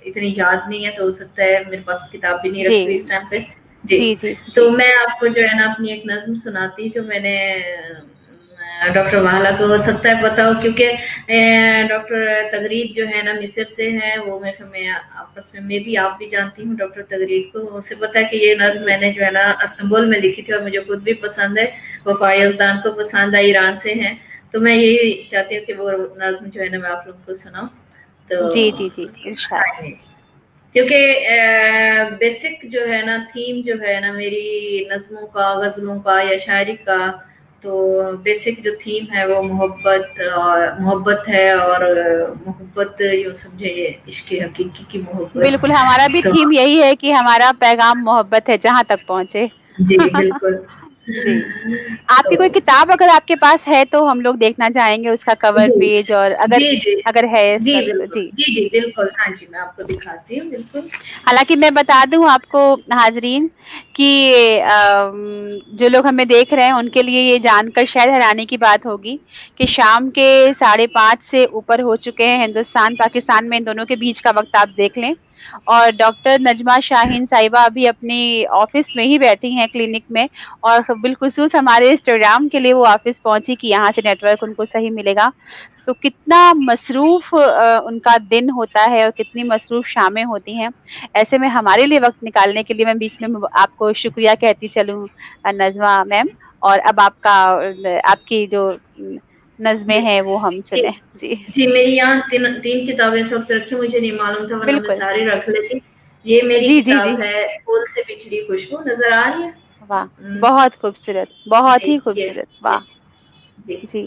इतनी याद नहीं है, तो हो सकता है मेरे पास किताब भी नहीं जी। रखी हुई इस टाइम पे। जी, जी, जी, तो जी। मैं आपको जो है ना अपनी एक नज़्म सुनाती जो मैंने डॉक्टर वाला को हो सकता है पता हो, क्योंकि डॉक्टर तगरीद जो है ना मिस्र से हैं, वो मैं आपस में भी आप भी जानती हूँ डॉक्टर तगरीद को, उसे पता है कि ये नज़्म जी। मैंने जो है ना इस्तांबुल में लिखी थी और मुझे खुद भी पसंद है, वफ़ा यज़दान को पसंद है, ईरान से हैं, तो मैं यही चाहती हूँ कि वो नज़्म जो है ना मैं आप लोगों को सुनाऊँ। जी, तो जी, जी, इरशाद। हाँ जी, क्योंकि बेसिक जो है ना थीम जो है ना मेरी नज़्मों का, ग़ज़लों का या शायरी का, तो बेसिक जो थीम है वो मोहब्बत है, और मोहब्बत यूँ समझिए इश्क़ हक़ीक़ी की मोहब्बत। बिल्कुल, हमारा भी तो थीम यही है कि हमारा पैगाम मोहब्बत है जहाँ तक पहुँचे। जी, बिल्कुल। जी। आपकी कोई तो किताब अगर आपके पास है तो हम लोग देखना चाहेंगे उसका कवर जी। पेज और अगर जी, जी। अगर है इस जी, वक़्त तो बिल्कुल। जी, जी, जी, जी। बिल्कुल। हाँ जी, मैं आपको दिखाती हूँ, बिल्कुल। हालाँकि मैं बता दूँ आपको नाज़रीन कि जो लोग हमें देख रहे हैं उनके लिए ये जानकर शायद हैरानी की बात होगी कि शाम के 5:30 से ऊपर हो चुके हैं हिंदुस्तान-पाकिस्तान में इन दोनों के बीच का वक़्त आप देख लें और डॉक्टर नजमा शाहीन साहिबा अभी अपनी ऑफ़िस में ही बैठी हैं क्लिनिक में और बिलख़ुसूस हमारे इस प्रोग्राम के लिए वो ऑफ़िस पहुँची कि यहाँ से नेटवर्क उनको सही मिलेगा। तो कितना मसरूफ़ उनका दिन होता है और कितनी मसरूफ़ शामें होती हैं। ऐसे में हमारे लिए वक़्त निकालने के लिए मैं बीच में आपको शुक्रिया कहती चलूँ नज़मा मैम और अब आपकी जो नज़्में जी। हैं वो हम जी। सुनें। जी। जी, मेरी यहाँ 3 किताबें इस वक़्त रखी, मुझे नहीं मालूम था वरना मैं बिल्कुल। सारी रख लेती। ये मेरी जी, जी, किताब जी। है फूल से बिछड़ी खुशबू, नज़र आ रही है? वाह! हुँ। बहुत खूबसूरत, बहुत जी, ही ये खूबसूरत। जी, वाह! जी। जी,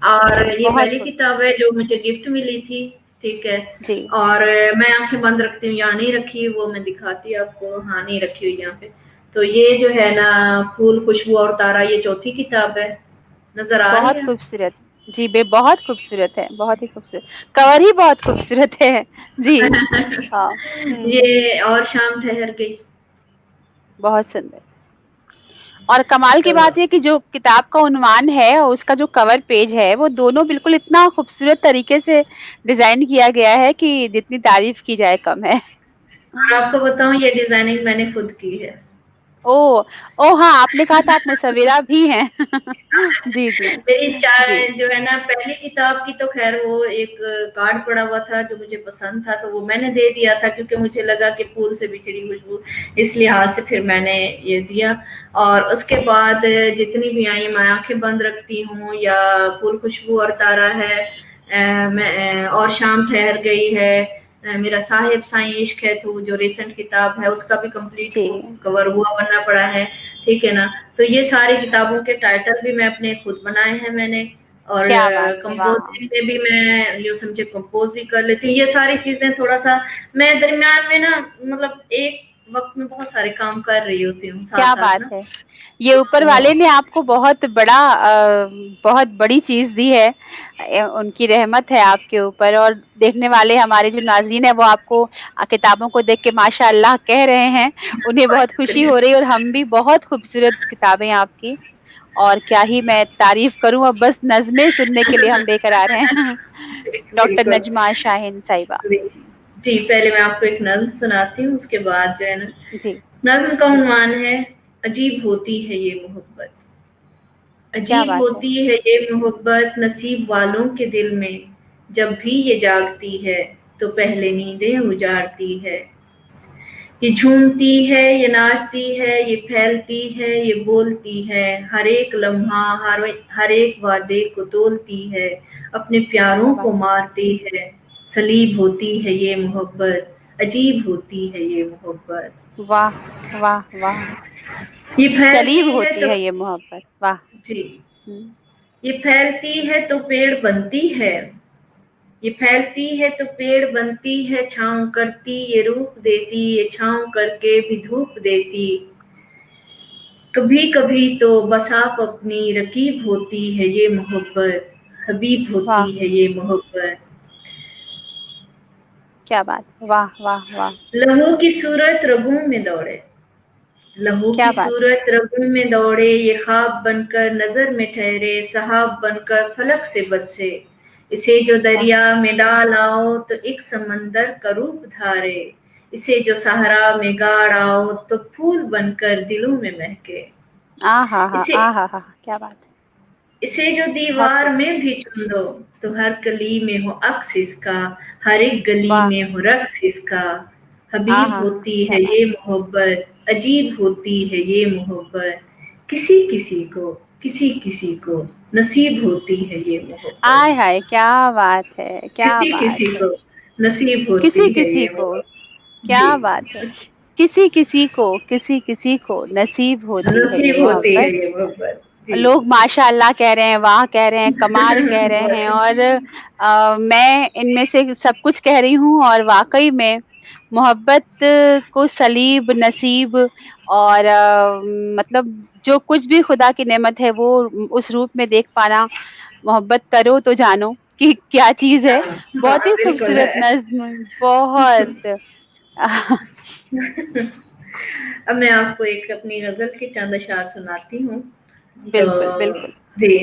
और ये बहुत पहली खूब किताब है जो मुझे गिफ्ट मिली थी, ठीक है? जी। और मैं आँखें बंद रखती हूँ, यहाँ नहीं रखी, वो मैं दिखाती आपको, हाँ, नहीं रखी हुई यहाँ पे। तो ये जो है ना फूल, खुशबू और तारा, ये चौथी किताब है, नज़र आ रही बहुत है? खूबसूरत। जी, बहुत खूबसूरत है, बहुत ही खूबसूरत। कवर ही बहुत खूबसूरत है। जी। हाँ। हुँ। ये और शाम ठहर गई। बहुत सुंदर। और कमाल की तो बात ये कि जो किताब का उन्वान है और उसका जो कवर पेज है, वो दोनों बिल्कुल इतना खूबसूरत तरीके से डिज़ाइन किया गया है कि जितनी तारीफ़ की जाए कम है। और आपको बताऊँ ये डिज़ाइनिंग मैंने खुद की है। ओह! ओह! हाँ, आपने कहा था आप मुसव्विरा भी हैं। जी, जी। मेरी जी। जो है ना पहली किताब की तो ख़ैर वो एक कार्ड पड़ा हुआ था जो मुझे पसंद था, तो वो मैंने दे दिया था क्योंकि मुझे लगा कि फूल से बिछड़ी खुशबू, इस लिहाज से फिर मैंने ये दिया। और उसके बाद जितनी भी आई, मैं आँखें बंद रखती हूँ या फूल खुशबू और तारा है, और शाम ठहर गई है, मेरा साहिब साईं इश्क है तो जो रिसेंट किताब है उसका भी कंप्लीट जी। कवर हुआ बनना पड़ा है, ठीक है ना? तो ये सारी किताबों के टाइटल भी मैं अपने खुद बनाए हैं मैंने, और क्या बात है, वाह! कंपोजिंग में भी मैं यूँ समझे कंपोज़ भी कर लेती हूँ। ये सारी चीज़ें थोड़ा-सा मैं दरमियान में ना मतलब एक वक़्त में बहुत सारे काम कर रही होती हूँ क्या साथ-साथ बात ना। है! ये ऊपर तो वाले ने आपको बहुत बड़ा बहुत बड़ी चीज़ दी है। उनकी रहमत है आपके ऊपर और देखने वाले हमारे जो नाज़रीन हैं वो आपको किताबों को देख के माशाअल्लाह कह रहे हैं। उन्हें बहुत खुशी शुक्रिया। हो रही है और हम भी बहुत खूबसूरत किताबें आपकी और क्या ही मैं तारीफ़ करूँ अब बस नज़्में सुनने के लिए हम लेकर आ रहे हैं। डॉक्टर बिल्कुल। नजमा शाहीन साहिबा। जी, जी, पहले मैं आपको एक नज़्म सुनाती हूँ, उसके बाद जो है ना जी, नज़्म का जी। उन्वान है अजीब होती है ये मोहब्बत। क्या अजीब बात है! होती है ये मोहब्बत नसीब वालों के दिल में, जब भी ये जागती है तो पहले नींदें उजाड़ती है। ये झूमती है, ये नाचती है, ये फैलती है, ये बोलती है, हर एक लम्हा हर एक वादे को तोलती है, अपने क्या प्यारों बात को मारती है। सलीब होती है ये मोहब्बत, अजीब होती है ये मोहब्बत। वाह! वाह, वाह! ये सलीब फैलती है होती तो है ये मोहब्बत, वाह! जी, हुँ, ये फैलती है तो पेड़ बनती है, ये फैलती है तो पेड़ बनती है, छाँव करती ये रूप देती, ये छाँव करके भी धूप देती। कभी कभी तो बस आप अपनी रकीब होती है ये मोहब्बत, हबीब वाह! होती है ये मोहब्बत। क्या बात है! वाह, वाह, वाह! लहू की सूरत रगों में दौड़े, लहू क्या की बात है! सूरत रगों में दौड़े, ये ख्वाब बनकर नजर में ठहरे, सहाब बनकर फलक से बरसे। इसे जो वाह! दरिया में डाल आओ तो एक समंदर का रूप धारे, इसे जो सहरा में गाड़ आओ तो फूल बनकर दिलों में महके। आहाहा! इसे आहाहा! क्या बात है! इसे जो बहुत दीवार खूबसूरत। में भी चुन दो तो हर कली में हो अक्स इसका, हर एक गली वाह! में हो रक्स इसका। हबीब आहाहा! होती क्या है बात ये मोहब्बत, अजीब होती है ये मोहब्बत। किसी किसी को किसी किसी को नसीब होती है ये मोहब्बत, आय हाय! क्या बात है! क्या किसी बात किसी है! को नसीब होती है किसी-किसी ये को मोहब्बत। जी, क्या बात है! किसी-किसी को नसीब होती है ये नसीब होती है मोहब्बत। ये मोहब्बत। जी, लोग माशाअल्लाह कह रहे हैं, वाह कह रहे हैं, कमाल कह रहे हैं बहुत और मैं इनमें से सब कुछ कह रही हूँ और वाक़ई में मोहब्बत को सलीब, नसीब और मतलब जो कुछ भी खुदा की नेमत है वो उस रूप में देख पाना, मोहब्बत करो तो जानो कि क्या चीज़ है। हाँ, बहुत हाँ, ही बिल्कुल खूबसूरत है। नज़्म, बहुत अब मैं आपको एक अपनी गज़ल के चंद अशआर सुनाती हूँ। तो बिल्कुल, बिल्कुल। जी,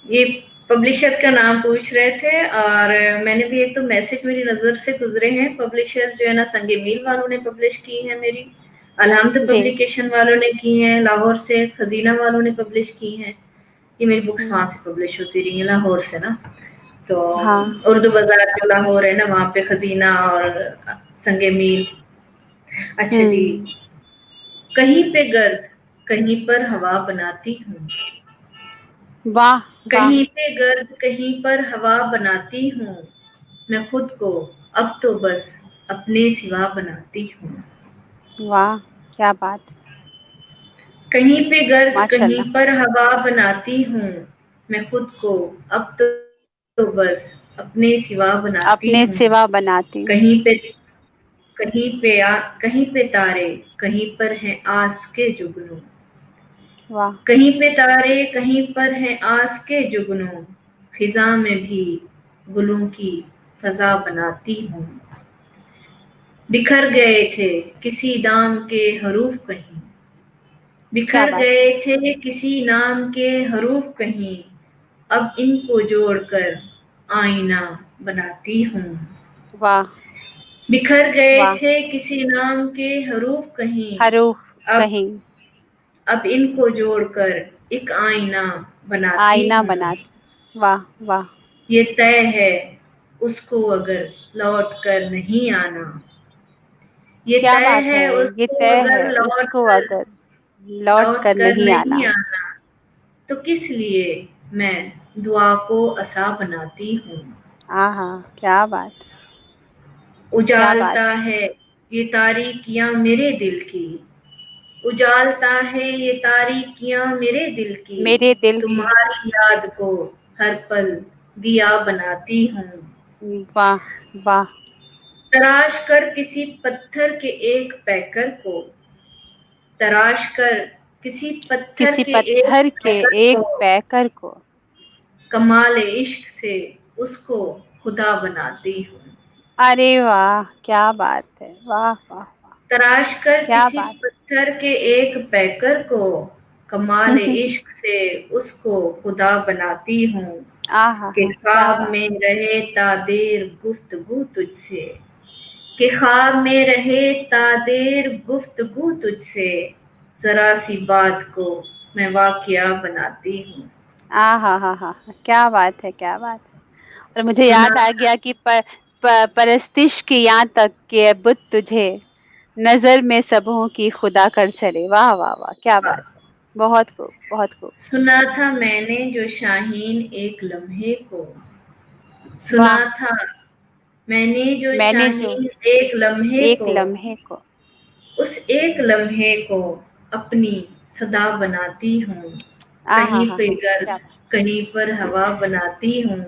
ये पब्लिशर का नाम पूछ रहे थे और मैंने भी एक तो मैसेज मेरी नज़र से गुज़रे हैं। पब्लिशर जो है ना संगे मील वालों ने पब्लिश की है मेरी, अलहम्द जी। पब्लिकेशन वालों ने की हैं, लाहौर से खज़ीना वालों ने पब्लिश की हैं। ये मेरी बुक्स हुँ, वहाँ से पब्लिश होती रही हैं लाहौर से ना। तो हाँ। उर्दू बाज़ार जो लाहौर है ना वहाँ पे खज़ीना और संगे मील। अच्छा जी, हुँ, कहीं पे गर्द कहीं पर हवा बनाती हूँ, वाह! वाह! कहीं पे गर्द कहीं पर हवा बनाती हूँ, मैं खुद को अब तो बस अपने सिवा बनाती हूँ। वाह! क्या बात है! कहीं पे गर्द कहीं माशाअल्लाह, पर हवा बनाती हूँ, मैं खुद को अब तो बस अपने सिवा बनाती अपने हूँ। सिवा बनाती हूँ। कहीं पे कहीं पे तारे कहीं पर हैं आस के जुगनू, वाह! कहीं पे तारे कहीं पर हैं आस के जुगनू, खिजा में भी गुलों की फजा बनाती हूँ। बिखर गए थे किसी दाम के हरूफ कहीं, क्या बिखर बात गए है! थे किसी नाम के हरूफ कहीं, अब इनको जोड़कर आईना बनाती हूँ। वाह! बिखर गए वाह! थे किसी नाम के हरूफ कहीं, हरूफ अब कहीं अब इनको जोड़कर एक आईना बनाती आईना हूँ। बनाती वाह! वाह! ये तय है उसको अगर लौट कर नहीं आना, ये क्या तय बात है है! ये उसको तय अगर है उसको अगर लौट लौट कर कर नहीं नहीं आना। आना, तो किस लिए मैं दुआ को आसा बनाती हूँ। आहा! क्या बात है! क्या बात उजालता है! है ये तारीकियां मेरे दिल की, उजालता है ये तारीकियां मेरे दिल की, मेरे दिल की। तुम्हारी याद को हर पल दिया बनाती हूँ। वाह वाह। तराश कर किसी पत्थर के एक पैकर को, तराश कर किसी पत्थर किसी के एक पत्थर के पैकर एक को, पैकर को। कमाल इश्क से उसको खुदा बनाती हूँ। अरे वाह, क्या बात है, वाह वाह। तराश कर क्या किसी बात। पत्थर के एक पैकर को, कमाल इश्क से उसको खुदा बनाती हूँ। आहा कि हा, क्या ख्वाब बात। में रहे तादेर गुफ्तगू तुझसे, कि ख्वाब में रहे तादेर गुफ्तगू तुझसे, जरा सी बात को मैं वाकया बनाती हूँ। आहा हा हा, क्या बात है, क्या बात है। और मुझे सुना याद आ गया कि परस्तिश की यहाँ तक के बुत तुझे नजर में सबों की खुदा कर चले। वाह वाह वाह, क्या बात है। बहुत खूब, बहुत खूब। सुना था मैंने जो शाहीन एक लम्हे को, सुना वाह। था मैंने जो मैंने जो शाहीन एक लम्हे एक को, लम्हे को। उस एक लम्हे को अपनी सदा बनाती हूँ। आहा कहीं हा पे हा, गर्द क्या बात। कहीं पर हवा बनाती हूँ।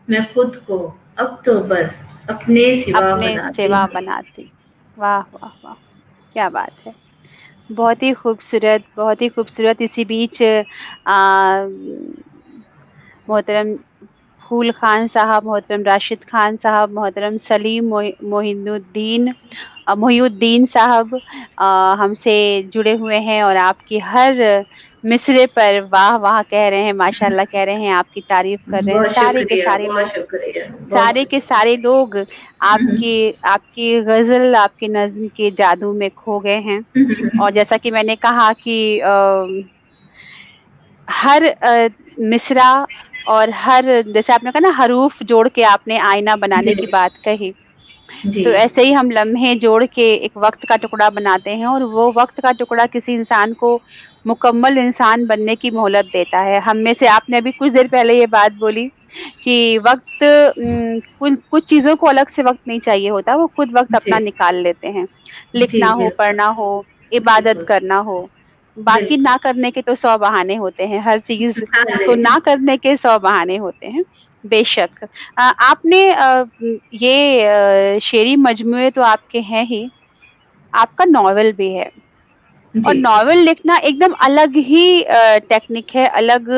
मैं खुद को अब तो बस अपने सिवा अपने बनाती सेवा हूँ। बनाती। वाह वाह वाह, क्या बात है। बहुत ही खूबसूरत, बहुत ही खूबसूरत। इसी बीच मोहतरम फूल खान साहब, मोहतरम राशिद खान साहब, मोहतरम सलीम मोहिउद्दीन साहब हमसे जुड़े हुए हैं और आपकी हर मिसरे पर वाह वाह कह रहे हैं, माशाल्लाह कह रहे हैं, आपकी तारीफ कर रहे हैं। बहुत सारे के शुक्रिया, सारे बहुत लोग, शुक्रिया, बहुत सारे के शुक्रिया। सारे लोग हम्म, आपकी आपकी गजल, आपकी नज्म के जादू में खो गए हैं। और जैसा कि मैंने कहा कि हर मिसरा और हर, जैसे आपने कहा ना, हरूफ जोड़ के आपने आईना बनाने जी की बात कही, जी तो ऐसे ही हम लम्हे जोड़ के एक वक्त का टुकड़ा बनाते हैं, और वो वक्त का टुकड़ा किसी इंसान को मुकम्मल इंसान बनने की मोहलत देता है। हम में से आपने अभी कुछ देर पहले ये बात बोली कि वक्त, कुछ कुछ चीजों को अलग से वक्त नहीं चाहिए होता, वो खुद वक्त जी अपना निकाल लेते हैं। जी, लिखना हो, बिल्कुल पढ़ना हो, इबादत बिल्कुल करना हो। बाकी बिल्कुल। ना करने के तो 100 बहाने होते हैं, हर चीज हाँ को जी। ना करने के 100 बहाने होते हैं। बेशक। आपने ये शेरी मजमूए तो आपके हैं ही, आपका नॉवेल भी है। और जी नॉवेल लिखना एकदम अलग ही टेक्निक है, अलग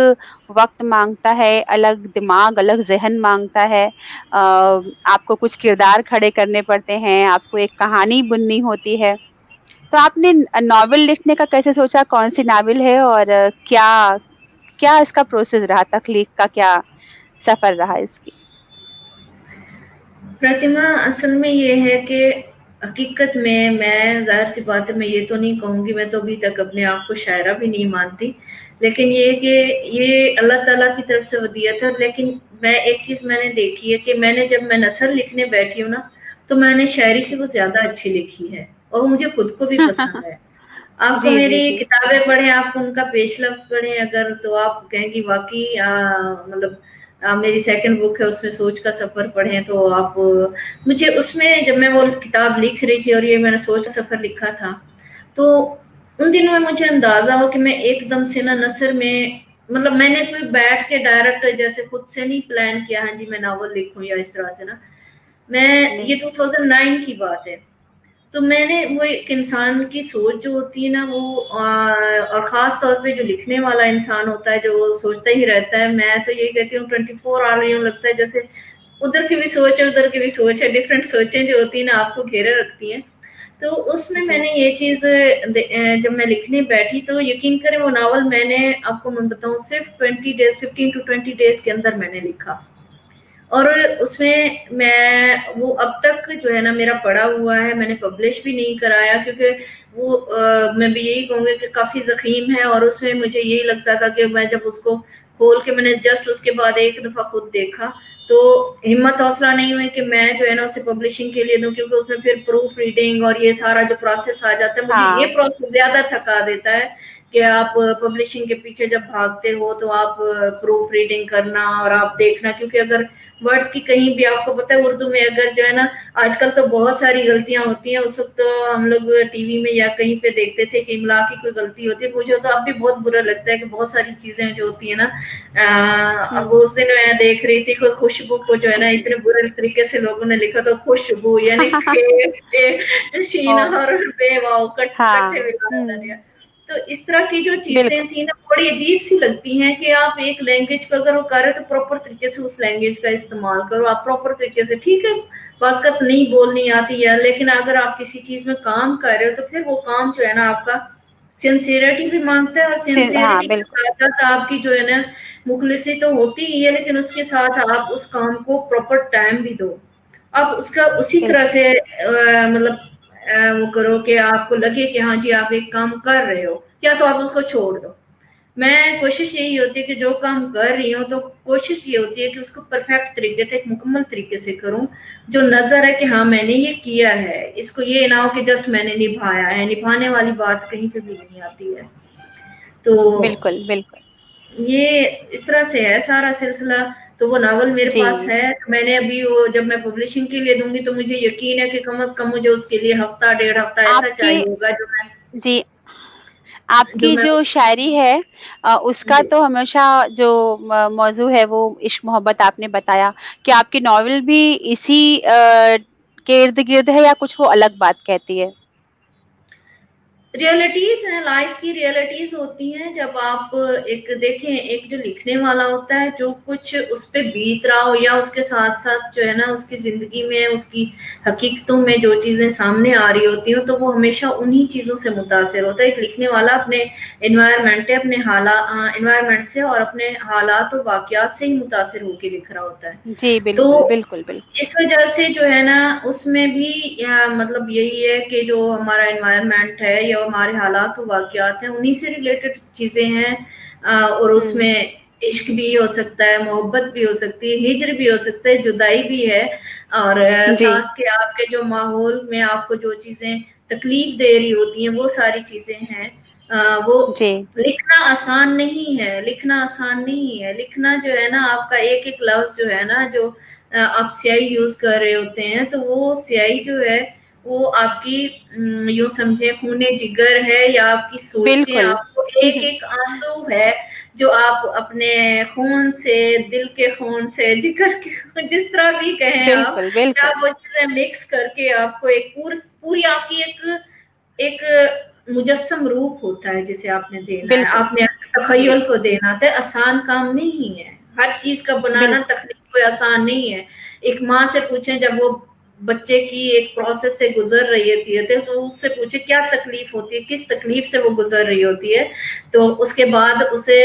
वक्त मांगता है, अलग दिमाग, अलग जहन मांगता है। आपको कुछ किरदार खड़े करने पड़ते हैं, आपको एक कहानी बुननी होती है। तो आपने नॉवेल लिखने का कैसे सोचा, कौन सी नॉवेल है, और क्या क्या इसका प्रोसेस रहा, तख्लीक का क्या सफर रहा इसकी? प्रतिमा, असल में ये है कि हकीकत में मैं, जाहिर सी बात है, मैं ये तो नहीं कहूँगी, मैं तो अभी तक अपने आप को शायरा भी नहीं मानती, लेकिन ये कि ये अल्लाह ताला की तरफ से वदियत है। लेकिन मैं एक चीज़ मैंने देखी है कि मैंने जब मैं नसर लिखने बैठी हूँ ना, तो मैंने शायरी से वो ज़्यादा अच्छी लिखी है और मुझे खुद को भी पसंद है। आपको जी जी मेरी जी। किताबें पढ़ें, आप उनका पेश लफ्ज़ पढ़ें अगर, तो आप कहेंगी वाक़ई मतलब मेरी सेकंड बुक है उसमें सोच का सफ़र पढ़ें तो आप, मुझे उसमें जब मैं वो किताब लिख रही थी और ये मैंने सोच का सफ़र लिखा था, तो उन दिनों में मुझे अंदाज़ा हो कि मैं एकदम से ना नसर में, मतलब मैंने कोई बैठ के डायरेक्ट जैसे खुद से नहीं प्लान किया, हाँ जी मैं नावल लिखूँ या इस तरह से ना, मैं नहीं। ये 2009 की बात है। तो मैंने वो एक इंसान की सोच जो होती है ना वो और ख़ास तौर पे जो लिखने वाला इंसान होता है जो सोचता ही रहता है, मैं तो यही कहती हूँ 24 आवर यूँ लगता है जैसे उधर की भी सोच है, उधर की भी सोच है, डिफरेंट सोचें जो होती हैं ना आपको घेरे रखती हैं। तो उसमें जी। मैंने ये चीज़ जब मैं लिखने बैठी तो यकीन करें वो नावल मैंने, आपको मैं बताऊँ, सिर्फ 20 डेज़, 15 टू 20 डेज़ के अंदर मैंने लिखा। और उसमें मैं वो अब तक जो है ना मेरा पढ़ा हुआ है, मैंने पब्लिश भी नहीं कराया क्योंकि वो मैं भी यही कहूँगी कि काफ़ी ज़ख़ीम है और उसमें मुझे यही लगता था कि मैं जब उसको खोल के मैंने जस्ट उसके बाद एक दफ़ा खुद देखा तो हिम्मत हौसला नहीं हुई कि मैं जो है ना उसे पब्लिशिंग के लिए दूँ, क्योंकि उसमें फिर प्रूफ रीडिंग और ये सारा जो प्रोसेस आ जाता है, मुझे ये हाँ। प्रोसेस ज़्यादा थका देता है कि आप पब्लिशिंग के पीछे जब भागते हो तो आप प्रूफ रीडिंग करना और आप देखना, क्योंकि अगर वर्ड्स की कहीं भी आपको पता है उर्दू में अगर जो है ना आजकल तो बहुत सारी गलतियां होती हैं, उस वक्त तो हम लोग टीवी में या कहीं पे देखते थे कि इमला की कोई गलती होती है, मुझे तो अब भी बहुत बुरा लगता है कि बहुत सारी चीजें जो होती है ना अब उस दिन मैं देख रही थी कोई खुशबू को जो है ना इतने बुरे तरीके से लोगों ने लिखा था, खुशबू यानी शीन और बेवाओ हाँ, कट्ठे मिला दिया। तो इस तरह की जो चीजें थी ना बड़ी अजीब सी लगती हैं कि आप एक लैंग्वेज को अगर वो कर रहे हो तो प्रॉपर तरीके से उस लैंग्वेज का इस्तेमाल करो, आप प्रॉपर तरीके से, ठीक है बात नहीं बोलनी आती है, लेकिन अगर आप किसी चीज में काम कर रहे हो तो फिर वो काम जो है ना आपका सिंसियरिटी भी मांगता है, और हाँ, सिंसियरिटी के बिल्कुल, साथ साथ आपकी जो है ना मुखलिसी तो होती ही है, लेकिन उसके साथ आप उस काम को प्रॉपर टाइम भी दो, आप उसका उसी तरह बिल्कुल, से मतलब वो करो कि आपको लगे कि हाँ जी आप एक काम कर रहे हो, या तो आप उसको छोड़ दो। मैं कोशिश यही होती है कि जो काम कर रही हूँ तो कोशिश ये होती है कि उसको परफेक्ट तरीके से एक मुकम्मल तरीके से करूँ, जो नजर है कि हाँ मैंने ये किया है, इसको ये ना हो कि जस्ट मैंने निभाया है, निभाने वाली बात कहीं पे भी नहीं आती है। तो बिल्कुल, बिल्कुल। ये इस तरह से है सारा सिलसिला। तो वो नावल मेरे जी, पास है, तो मैंने अभी वो जब मैं पब्लिशिंग के लिए दूंगी तो मुझे यकीन है कि कम से कम मुझे उसके लिए हफ्ता डेढ़ हफ्ता ऐसा आपकी चाहिए होगा जी, जो आपकी मैं जो शायरी है उसका जी तो हमेशा जो मौजू है वो इश्क मोहब्बत आपने बताया, कि आपकी नॉवेल भी इसी के इर्द-गिर्द है या कुछ वो अलग बात कहती है? रियलिटीज हैं, लाइफ की रियलिटीज होती हैं। जब आप एक देखें, एक जो लिखने वाला होता है जो कुछ उस पे बीत रहा हो या उसके साथ साथ जो है ना उसकी जिंदगी में उसकी हकीकतों में जो चीजें सामने आ रही होती हैं तो वो हमेशा उन्हीं चीजों से मुतासिर होता है। एक लिखने वाला अपने एनवायरनमेंट है, अपने एनवायरनमेंट से और अपने हालात और वाकयात से ही मुतासिर होकर लिख रहा होता है। जी, तो बिल्कुल, बिल्कुल, बिल्कुल। इस वजह से जो है ना उसमें भी मतलब यही है कि जो हमारा एनवायरनमेंट है या हमारे हालात वाकयात हैं उन्हीं से रिलेटेड चीजें हैं। और हुँ, उसमें इश्क भी हो सकता है, मोहब्बत भी हो सकती है, हिजर भी हो सकता है, जुदाई भी है, और जी, साथ के आपके जो माहौल में आपको जो चीजें तकलीफ दे रही होती हैं वो सारी चीजें हैं। वो जी, लिखना आसान नहीं है, लिखना आसान नहीं है। लिखना जो है ना आपका एक एक लफ्ज जो है ना जो आप स्याही यूज कर रहे होते हैं तो वो स्याही जो है वो आपकी यूं समझे खूने जिगर है या आपकी सोचें, बिल्कुल। आपको एक एक आंसू है जो आप अपने खून से, दिल के खून से, जिगर के खून, जिस तरह भी कहें आप, बिल्कुल, या बिल्कुल, वो चीजें मिक्स करके आपको एक पूरी आपकी एक मुजस्सम रूप होता है जिसे आपने देना है, बिल्कुल। आपने जी, तखय्युल को देना था। आसान काम नहीं है, हर चीज का बनाना बिल्कुल, तकलीफ कोई आसान नहीं है। एक माँ से पूछें जब वो बच्चे की एक प्रोसेस से गुजर रही होती है तो उससे पूछे क्या तकलीफ होती है, किस तकलीफ से वो गुजर रही होती है, तो उसके बाद उसे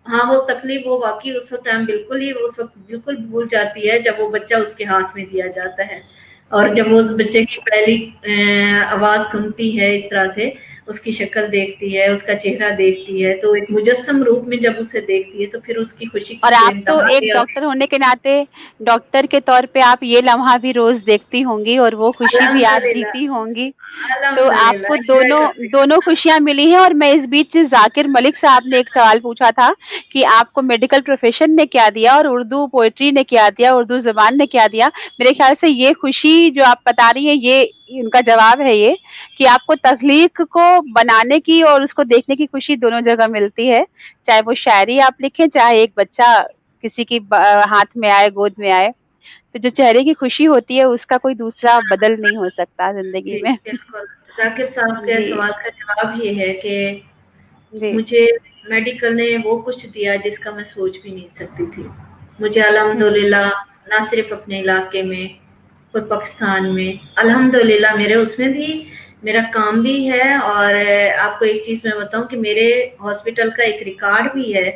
हाँ वो तकलीफ वो वाकई उस टाइम बिल्कुल ही उस वक्त बिल्कुल भूल जाती है जब वो बच्चा उसके हाथ में दिया जाता है। और जब वो उस बच्चे की पहली आवाज सुनती है, इस तरह से उसकी शक्ल देखती है, उसका चेहरा देखती है, तो एक मुजस्सम रूप में जब उसे देखती है तो फिर उसकी खुशी की और कोई आप तो इंतहा एक नहीं होती। डॉक्टर होने के नाते, डॉक्टर के तौर पे आप ये लम्हा भी रोज़ देखती होंगी और वो खुशी भी आप अल्हम्दुलिल्लाह, जीती होंगी। तो आपको अल्हम्दुलिल्लाह एंजॉय दोनों करती हूँ। दोनों खुशियाँ मिली हैं। और मैं इस बीच ज़ाकिर मलिक साहब ने एक सवाल पूछा था कि आपको मेडिकल प्रोफ़ेशन ने क्या दिया और उर्दू पोएट्री ने क्या दिया, उर्दू ज़बान ने क्या दिया? मेरे ख़्याल से ये खुशी जो आप बता रही हैं, ये उनका जवाब है ये, कि आपको तख्लीक को बनाने की और उसको देखने की खुशी दोनों जगह मिलती है। चाहे वो शायरी आप लिखें, चाहे एक बच्चा किसी की हाथ में आए, गोद में आए। तो जो चेहरे की खुशी होती है उसका कोई दूसरा बदल नहीं हो सकता ज़िंदगी जी, में। बिल्कुल। ज़ाकिर साहब के जी, सवाल का जवाब ये है कि जी। मुझे मेडिकल ने वो कुछ दिया जिसका मैं सोच भी नहीं सकती थी। मुझे हुँ, अल्हम्दुलिल्लाह ना सिर्फ़ अपने इलाके में और पाकिस्तान में, अल्हम्दुलिल्लाह मेरे उसमें भी मेरा काम भी है। और आपको एक चीज़ मैं बताऊँ कि मेरे हॉस्पिटल का एक रिकॉर्ड भी है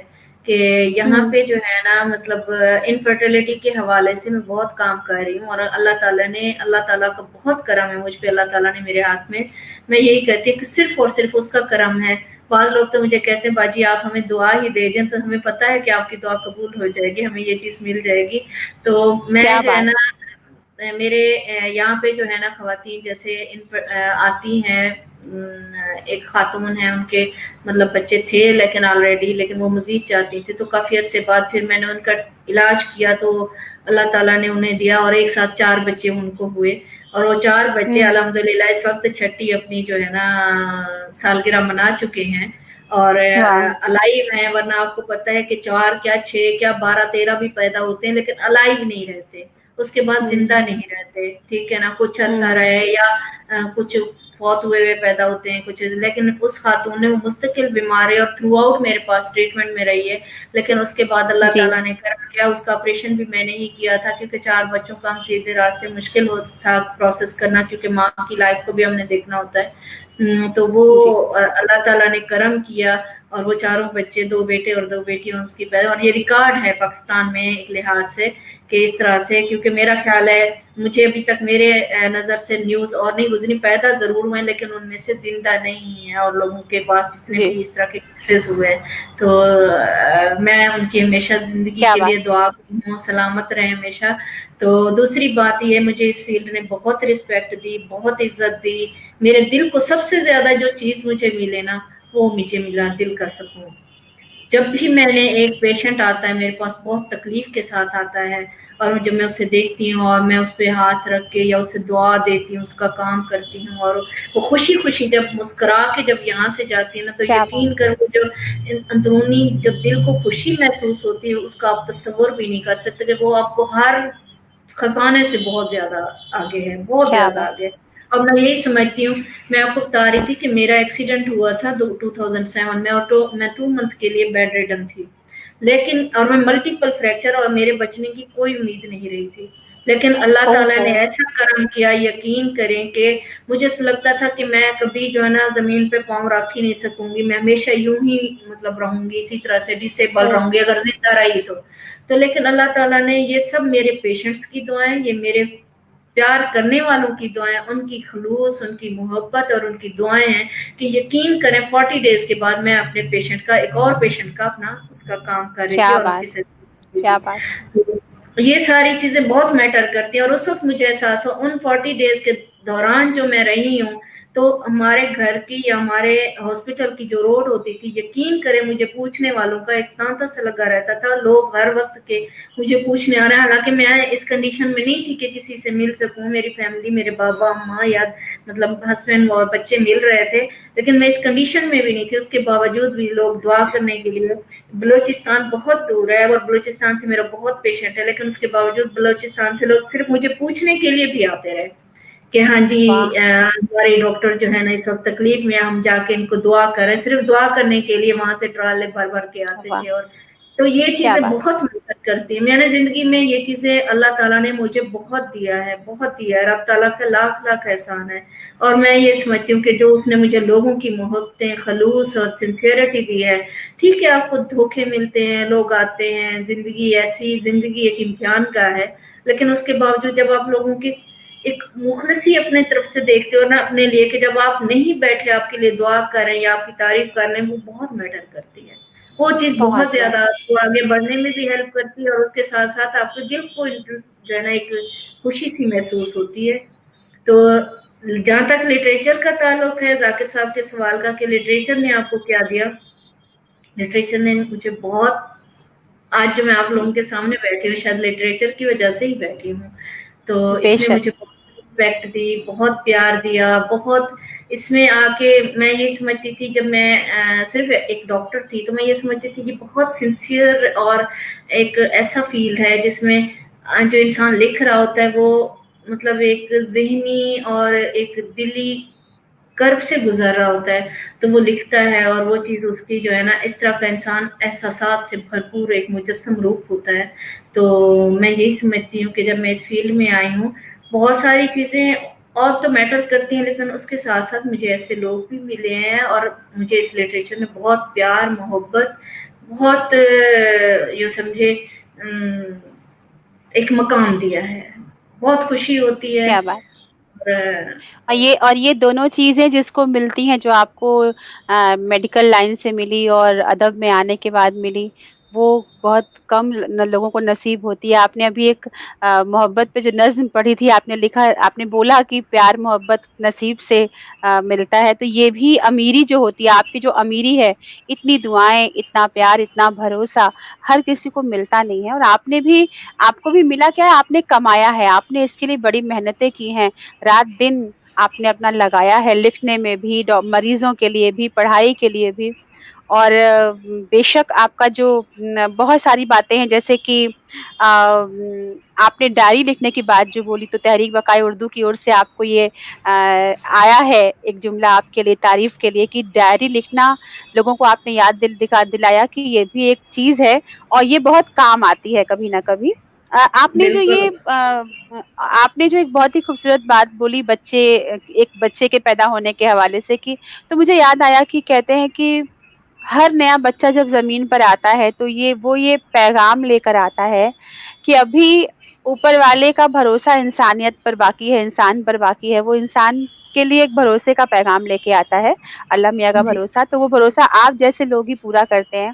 कि यहाँ हुँ। पे जो है ना मतलब इनफर्टिलिटी के हवाले से मैं बहुत काम कर रही हूँ, और अल्लाह ताला का बहुत करम है मुझ पे, अल्लाह ताला ने मेरे हाथ में, मैं यही कहती हूँ कि सिर्फ़ और सिर्फ़ उसका करम है। बाद लोग तो मुझे कहते हैं बाजी आप हमें दुआ ही दे दें तो हमें पता है कि आपकी दुआ कबूल हो जाएगी, हमें ये चीज़ मिल जाएगी। तो मैं क्या जो है बात! ना मेरे यहाँ पे जो है ना खवातीन जैसे आती हैं, एक खातून है उनके मतलब बच्चे थे लेकिन ऑलरेडी, लेकिन वो मजीद चाहती थी तो काफ़ी अरसे बाद फिर मैंने उनका इलाज किया तो अल्लाह ताला ने उन्हें दिया और एक साथ 4 बच्चे उनको हुए और वो 4 बच्चे अल्हम्दुलिल्लाह इस वक्त छठी अपनी जो है ना सालगिरह मना चुके हैं और वाह, अलाइव हैं, वरना आपको पता है कि 4 क्या 6 क्या 12-13 भी पैदा होते हैं लेकिन अलाइव नहीं रहते, उसके बाद जिंदा नहीं रहते, ठीक है ना, कुछ अरसा रहे या कुछ फौत हुए पैदा होते हैं कुछ, लेकिन उस खातून ने वो मुस्तकिल बीमार है और थ्रू आउट मेरे पास ट्रीटमेंट में रही है, लेकिन उसके बाद अल्लाह जी, ताला ने करम किया, उसका ऑपरेशन भी मैंने ही किया था क्योंकि 4 बच्चों का हम सीधे रास्ते मुश्किल था प्रोसेस करना क्योंकि माँ की लाइफ को भी हमने देखना होता है। तो वो जी, अल्लाह ताला ने करम किया और वो चारों बच्चे 2 बेटे और 2 बेटियां उसकी पैदा, और ये रिकॉर्ड है पाकिस्तान में एक लिहाज से कि इस तरह से, क्योंकि मेरा ख्याल है मुझे अभी तक मेरे नज़र से न्यूज़ और नहीं गुजरी, पैदा ज़रूर हुए लेकिन उनमें से जिंदा नहीं है, और लोगों के पास जितने जी, भी इस तरह के केसेस हुए हैं तो मैं उनकी हमेशा जिंदगी क्या के बात! लिए दुआ करती हूँ, सलामत रहे हमेशा। तो दूसरी बात ये, मुझे इस फील्ड ने बहुत रिस्पेक्ट दी, बहुत इज्जत दी, मेरे दिल को सबसे ज्यादा जो चीज मुझे मिले ना वो मुझे मिला दिल का सुकून। जब भी मैंने एक पेशेंट आता है मेरे पास बहुत तकलीफ के साथ आता है और जब मैं उसे देखती हूँ और मैं उस पर हाथ रख के या उसे दुआ देती हूँ, उसका काम करती हूँ और वो खुशी खुशी जब मुस्कुरा के जब यहाँ से जाती है ना, तो क्या बात! यकीन करो जो अंदरूनी जब दिल को खुशी महसूस होती है उसका आप तस्वर भी नहीं कर सकते कि वो आपको हर खजाने से बहुत ज्यादा आगे है, बहुत क्या ज्यादा बात! आगे है। और मैं यही समझती हूँ, मैं आपको बता रही थी कि मेरा एक्सीडेंट हुआ था 2007 में और मैं 2 मंथ के लिए बेड रिडन थी, लेकिन और मैं मल्टीपल फ्रैक्चर और मेरे बचने की कोई उम्मीद नहीं रही थी, लेकिन अल्लाह ताला ओहो! ने ऐसा करम किया, यकीन करें कि मुझे ऐसा लगता था कि मैं कभी जो है ना जमीन पे पाँव रख ही नहीं सकूंगी, मैं हमेशा यूं ही मतलब रहूंगी इसी तरह से डिसेबल ओह! रहूंगी अगर जिंदा रही तो लेकिन अल्लाह ताला ने ये सब मेरे पेशेंट्स की दुआएं, ये मेरे प्यार करने वालों की दुआएं, उनकी खलूस, उनकी मोहब्बत और उनकी दुआएं हैं कि यकीन करें 40 डेज के बाद मैं अपने पेशेंट का एक और पेशेंट का अपना उसका काम कर रही थी क्या और उसकी बात! सर्जरी क्या थी। बात! तो ये सारी चीजें बहुत मैटर करती हैं और उस वक्त मुझे एहसास हुआ उन 40 डेज के दौरान जो मैं रही हूँ, तो हमारे घर की या हमारे हॉस्पिटल की जो रोड होती थी, यकीन करें मुझे पूछने वालों का एक तांता सा लगा रहता था, लोग हर वक्त के मुझे पूछने आ रहे हैं, हालांकि मैं इस कंडीशन में नहीं थी कि किसी से मिल सकूं, मेरी फैमिली मेरे बाबा अम्मा या मतलब हस्बैंड और बच्चे मिल रहे थे, लेकिन मैं इस कंडीशन में भी नहीं थी, उसके बावजूद भी लोग दुआ करने के लिए, बलूचिस्तान बहुत दूर है और बलूचिस्तान से मेरा बहुत पेशेंट है, लेकिन उसके बावजूद बलूचिस्तान से लोग सिर्फ मुझे पूछने के लिए भी आते रहे कि हाँ जी वाह! हमारे डॉक्टर जो है ना इस वक्त तकलीफ में, हम जाके इनको दुआ करें, सिर्फ दुआ करने के लिए वहां से ट्राले भर भर के आते वाह! थे। और तो ये क्या चीजें बात! बहुत मदद करती है, मैंने जिंदगी में ये चीजें अल्लाह ताला ने मुझे बहुत दिया है, बहुत दिया है, रब ताला का लाख लाख एहसान है। और मैं ये समझती हूँ कि जो उसने मुझे लोगों की मोहब्बतें, खलूस और सिंसियरिटी दी है, ठीक है आपको धोखे मिलते हैं, लोग आते हैं, जिंदगी ऐसी, जिंदगी एक इम्तिहान का है, लेकिन उसके बावजूद जब आप लोगों की एक मुखलसी अपने तरफ से देखते हो ना अपने लिए, कि जब आप नहीं बैठे आपके लिए दुआ कर रहे हैं या आपकी तारीफ कर रहे हैं, वो बहुत मैटर करती है, वो चीज बहुत बहुत ज्यादा ज़्यादा। आपको आगे बढ़ने में भी हेल्प करती है और उसके साथ साथ आपके दिल को जो है ना एक खुशी सी महसूस होती है। तो जहां तक लिटरेचर का ताल्लुक है, जाकिर साहब के सवाल का कि लिटरेचर ने आपको क्या दिया, लिटरेचर ने मुझे बहुत, आज जो मैं आप लोगों के सामने बैठी हूँ शायद लिटरेचर की वजह से ही बैठी हूँ, तो इसने बेशक, मुझे बहुत रिस्पेक्ट दी, बहुत प्यार दिया, बहुत इसमें आके मैं ये समझती थी, जब मैं सिर्फ एक डॉक्टर थी तो मैं ये समझती थी कि बहुत सिंसियर और एक ऐसा फील्ड है जिसमें जो इंसान लिख रहा होता है वो मतलब एक ज़हनी और एक दिली कर्ब से गुजर रहा होता है, तो वो लिखता है और वो चीज़ उसकी जो है ना इस तरह का इंसान एहसासात से भरपूर एक मुजस्सम रूप होता है। तो मैं यही समझती हूँ कि जब मैं इस फील्ड में आई हूँ, बहुत सारी चीज़ें और तो मैटर करती हैं, लेकिन उसके साथ-साथ मुझे ऐसे लोग भी मिले हैं और मुझे इस लिटरेचर ने बहुत प्यार, मोहब्बत, बहुत यूँ समझे एक मकाम दिया है। बहुत खुशी होती है क्या बात! और और ये दोनों चीज़ें जिसको मिलती हैं जो आपको मेडिकल लाइन से मिली और अदब में आने के बाद मिली, वो बहुत कम लोगों को नसीब होती है। आपने अभी एक मोहब्बत पे जो नज़्म पढ़ी थी, आपने लिखा, आपने बोला कि प्यार मोहब्बत नसीब से मिलता है, तो ये भी अमीरी जो होती है, आपकी जो अमीरी है, इतनी दुआएँ, इतना प्यार, इतना भरोसा हर किसी को मिलता नहीं है। और आपने भी, आपको भी मिला क्या है, आपने कमाया है, आपने इसके लिए बड़ी मेहनतें की हैं, रात-दिन आपने अपना लगाया है, लिखने में भी, मरीज़ों के लिए भी, पढ़ाई के लिए भी। और बेशक आपका जो बहुत सारी बातें हैं, जैसे कि आपने डायरी लिखने की बात जो बोली, तो तहरीक वक़ाए उर्दू की ओर से आपको ये आया है एक जुमला आपके लिए, तारीफ़ के लिए, कि डायरी लिखना लोगों को आपने याद दिलाया कि ये भी एक चीज़ है और ये बहुत काम आती है कभी न कभी। आपने जो ये बिल्कुल। आपने जो एक बहुत ही खूबसूरत बात बोली एक बच्चे के पैदा होने के हवाले से, कि तो मुझे याद आया कि कहते हैं कि हर नया बच्चा जब ज़मीन पर आता है, तो ये पैगाम लेकर आता है कि अभी ऊपर वाले का भरोसा इंसानियत पर बाकी है, इंसान पर बाकी है। वो इंसान के लिए एक भरोसे का पैगाम लेके आता है, अल्लाह मियाँ का जी, भरोसा। तो वो भरोसा आप जैसे लोग ही पूरा करते हैं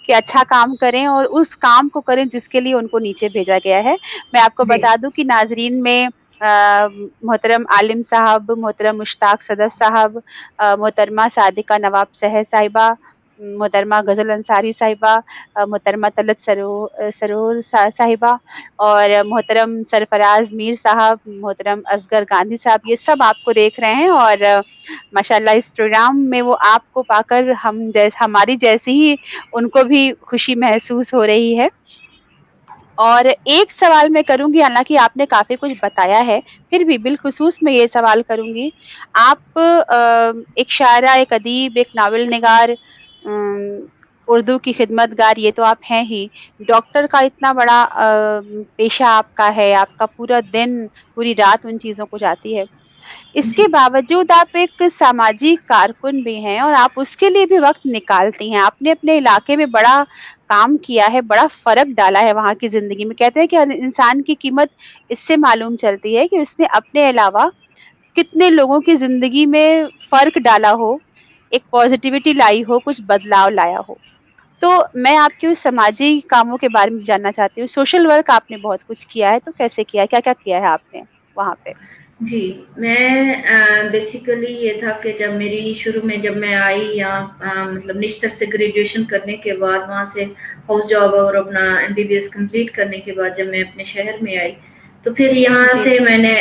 कि अच्छा काम करें और उस काम को करें जिसके लिए उनको नीचे भेजा गया है। मैं आपको जी, बता दूँ कि नाज़रीन में मोहतरम आलिम साहब, मोहतरम मुश्ताक सदफ़ साहब, मोहतरमा सादिका नवाब सहर साहिबा, मोहतरमा गज़ल अंसारी साहिबा, मोहतरमा तलत सरूर साहिबा और मोहतरम सरफराज मीर साहब, मोहतरम असगर गांधी साहब, ये सब आपको देख रहे हैं। और माशाल्लाह इस प्रोग्राम में वो आपको पाकर हमारी जैसी ही उनको भी खुशी महसूस हो रही है। और एक सवाल मैं करूँगी, हालाँकि आपने काफ़ी कुछ बताया है, फिर भी बिलख़ुसूस मैं ये सवाल करूँगी, आप एक शायरा, एक अदीब, एक नावल निगार, उर्दू की खिदमतगार ये तो आप हैं ही, डॉक्टर का इतना बड़ा पेशा आपका है, आपका पूरा दिन, पूरी रात उन चीज़ों को जाती है। इसके जी, बावजूद आप एक सामाजिक कारकुन भी हैं और आप उसके लिए भी वक़्त निकालती हैं। आपने अपने इलाके में बड़ा काम किया है, बड़ा फ़र्क डाला है वहाँ की ज़िंदगी में। कहते हैं कि इंसान की कीमत इससे मालूम चलती है कि उसने अपने अलावा कितने लोगों की ज़िंदगी में फ़र्क डाला हो, एक पॉज़िटिविटी लाई हो, कुछ बदलाव लाया हो। तो मैं आपके उस सामाजिक कामों के बारे में जानना चाहती हूँ। सोशल वर्क आपने बहुत कुछ किया है, तो कैसे किया है? क्या-क्या किया है आपने वहाँ पे? जी। मैं बेसिकली ये था कि जब मैं आई यहाँ, मतलब निश्तर से ग्रेजुएशन करने के बाद, वहाँ से हाउस जॉब और अपना एमबीबीएस कंप्लीट करने के बाद जब मैं अपने शहर में आई, तो फिर यहाँ जी, से मैंने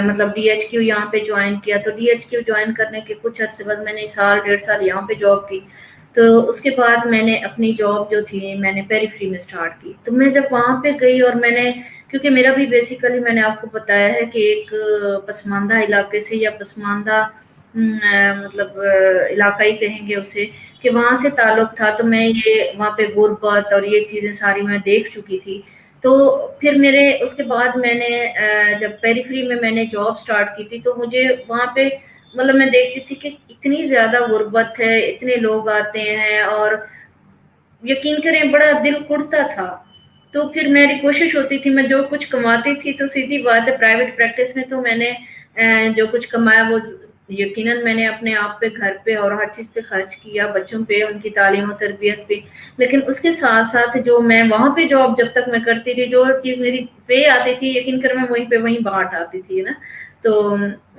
मतलब डीएचक्यू यहाँ पे ज्वाइन किया। तो डीएचक्यू ज्वाइन करने के कुछ अर्से बाद मैंने साल डेढ़ साल यहाँ पे जॉब की। तो उसके बाद मैंने अपनी जॉब जो थी मैंने पेरीफ्री में स्टार्ट की। तो मैं जब वहाँ पे गई और मैंने, क्योंकि मेरा भी बेसिकली मैंने आपको बताया है कि एक पसमानदा इलाके से, या पसमानदा मतलब इलाका ही कहेंगे उसे, कि वहाँ से ताल्लुक था। तो मैं ये वहाँ पे गुर्बत और ये चीज़ें सारी मैं देख चुकी थी। तो फिर मेरे उसके बाद मैंने जब पेरीफ्री में मैंने जॉब स्टार्ट की थी, तो मुझे वहाँ पे मतलब मैं देखती थी कि इतनी ज़्यादा गुर्बत है, इतने लोग आते हैं, और यकीन करें बड़ा दिल कुढ़ता था। तो फिर मेरी कोशिश होती थी, मैं जो कुछ कमाती थी, तो सीधी बात है प्राइवेट प्रैक्टिस में तो मैंने जो कुछ कमाया वो यकीनन मैंने अपने आप पे, घर पे और हर चीज़ पे खर्च किया, बच्चों पे, उनकी तालीम और तरबियत पे। लेकिन उसके साथ-साथ जो मैं वहाँ पे जॉब जब तक मैं करती रही, जो चीज़ मेरी पे आती थी, यकीन करें मैं वहीं पे वहीं बाँट आती थी, है ना? तो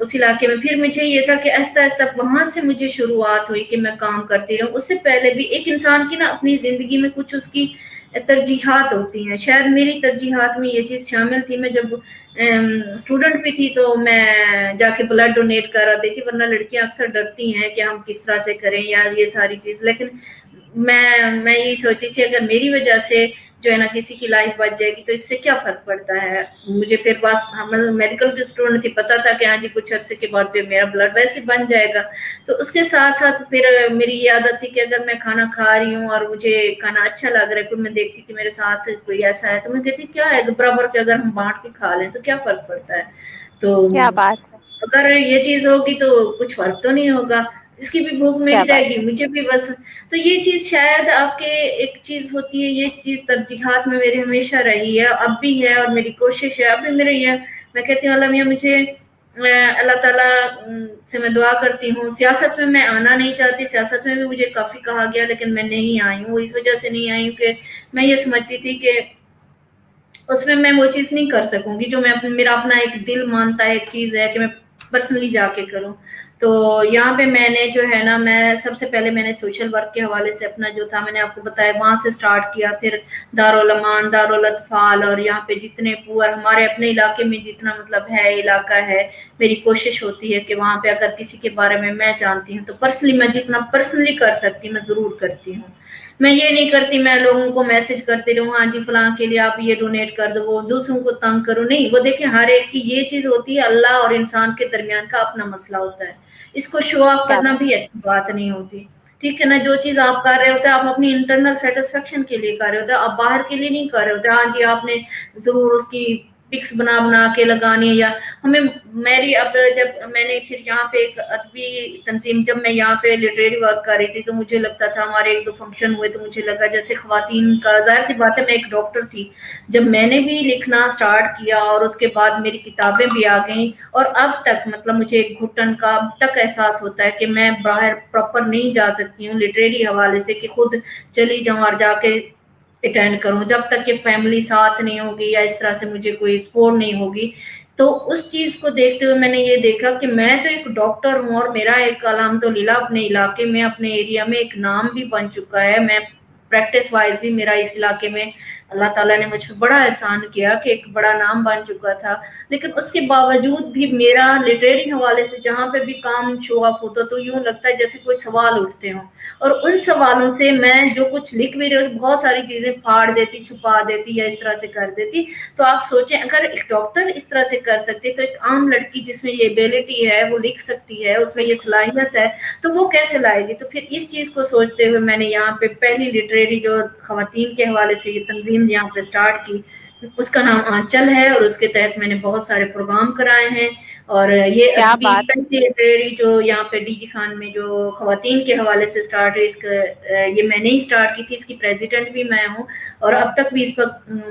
उस इलाके में फिर मुझे ये था कि आहिस्ता-आहिस्ता वहाँ से मुझे शुरुआत हुई कि मैं काम करती रहूँ। उससे पहले भी एक इंसान की ना अपनी ज़िंदगी में कुछ उसकी तरजीहात होती हैं। शायद मेरी तरजीहात में ये चीज़ शामिल थी। मैं जब स्टूडेंट भी थी तो मैं जाके ब्लड डोनेट कर आती थी, वरना लड़कियाँ अक्सर डरती हैं कि हम किस तरह से करें या ये सारी चीज़। लेकिन मैं यही सोचती थी अगर मेरी वजह से जो है ना किसी की लाइफ बच जाएगी तो इससे क्या फ़र्क पड़ता है। मुझे फिर बस मतलब मेडिकल की स्टूडेंट थी, पता था कि हाँ जी कुछ अरसे के बाद फिर मेरा ब्लड वैसे बन जाएगा। तो उसके साथ-साथ फिर मेरी ये आदत थी कि अगर मैं खाना खा रही हूँ और मुझे खाना अच्छा लग रहा है, कोई मैं देखती थी मेरे साथ कोई ऐसा है, तो मैं कहती क्या है बराबर के अगर हम बाँट के खा लें तो क्या फ़र्क पड़ता है। तो क्या बात है! अगर ये चीज़ होगी तो कुछ फ़र्क तो नहीं होगा, इसकी भी भूख क्या मिट बात जाएगी, है! मुझे भी बस। तो ये चीज़ शायद आपके एक चीज़ होती है, ये चीज़ तरजीहात में मेरी हमेशा रही है, अब भी है और मेरी कोशिश है। अब भी मेरे ये मैं कहती हूँ अल्लाह मियाँ मुझे मैं अल्लाह ताला से मैं दुआ करती हूँ। सियासत में मैं आना नहीं चाहती, सियासत में भी मुझे काफ़ी कहा गया, लेकिन मैं नहीं आई हूँ। इस वजह से नहीं आई हूँ कि मैं ये समझती थी कि उसमें मैं वो चीज़ नहीं कर सकूँगी जो मैं मेरा अपना एक दिल मानता है, एक चीज़ है कि मैं पर्सनली जाके करूँ। तो यहाँ पे मैंने जो है ना, मैं सबसे पहले मैंने सोशल वर्क के हवाले से अपना जो था मैंने आपको बताया वहाँ से स्टार्ट किया, फिर दारुल अमान, दारुल अतफाल, और यहाँ पे जितने पुअर हमारे अपने इलाके में जितना मतलब है इलाका है, मेरी कोशिश होती है कि वहाँ पे अगर किसी के बारे में मैं जानती हूँ तो पर्सनली मैं जितना पर्सनली कर सकती हूँ मैं ज़रूर करती हूँ। मैं ये नहीं करती मैं लोगों को मैसेज करती रहूँ, हाँ जी फलां के लिए आप ये डोनेट कर दो, वो दूसरों को तंग करो, नहीं। वो देखिए हर एक की ये चीज होती है, अल्लाह और इंसान के दरमियान का अपना मसला होता है, इसको शो ऑफ क्या करना बात भी अच्छी बात नहीं होती। ठीक है ना, जो चीज आप कर रहे होते हैं आप अपनी इंटरनल सेटिस्फेक्शन के लिए कर रहे होते हैं, आप बाहर के लिए नहीं कर रहे होते। हाँ जी आपने जरूर उसकी पिक्स बना बना के लगानी है, या हमें मेरी अब जब मैंने फिर यहाँ पे एक अदबी तंजीम, जब मैं यहाँ पे लिटरेरी वर्क कर रही थी तो मुझे लगता था, हमारे एक दो फंक्शन हुए तो मुझे लगा जैसे खवातीन का, जाहिर सी बात है मैं एक डॉक्टर थी, जब मैंने भी लिखना स्टार्ट किया और उसके बाद मेरी किताबें भी आ गई, और अब तक मतलब मुझे एक घुटन का अब तक एहसास होता है कि मैं बाहर प्रॉपर नहीं जा सकती हूँ लिटरेरी हवाले से कि खुद चली जाऊँ और जाके अटेंड करूँ, जब तक कि फैमिली साथ नहीं होगी या इस तरह से मुझे कोई सपोर्ट नहीं होगी। तो उस चीज को देखते हुए मैंने ये देखा कि मैं तो एक डॉक्टर हूँ और मेरा एक अल्हम्दुलिल्लाह अपने इलाके में अपने एरिया में एक नाम भी बन चुका है, मैं प्रैक्टिस वाइज भी मेरा इस इलाके में अल्लाह ताला ने मुझ पर बड़ा एहसान किया कि एक बड़ा नाम बन चुका था। लेकिन उसके बावजूद भी मेरा लिटरेरी हवाले से जहाँ पे भी काम शो ऑफ होता तो यूं लगता है जैसे कोई सवाल उठते हों, और उन सवालों से मैं जो कुछ लिख भी रही हूँ बहुत सारी चीजें फाड़ देती, छुपा देती या इस तरह से कर देती। तो आप सोचें अगर एक डॉक्टर इस तरह से कर सकती तो एक आम लड़की जिसमें ये एबिलिटी है वो लिख सकती है, उसमें ये सलाहियत है, तो वो कैसे लाएगी। तो फिर इस चीज को सोचते हुए मैंने यहाँ पे पहली लिटरेरी जो खवातीन के हवाले से ये तंजीम यहाँ पे स्टार्ट की, उसका नाम आंचल है, और उसके तहत मैंने बहुत सारे प्रोग्राम कराए हैं। और ये क्या अदबी बात पहली लाइब्रेरी जो यहाँ पे डीजी खान में जो खवातीन के हवाले से स्टार्ट है, इसका ये मैंने ही स्टार्ट की थी, इसकी प्रेसिडेंट भी मैं हूँ और अब तक भी इस पर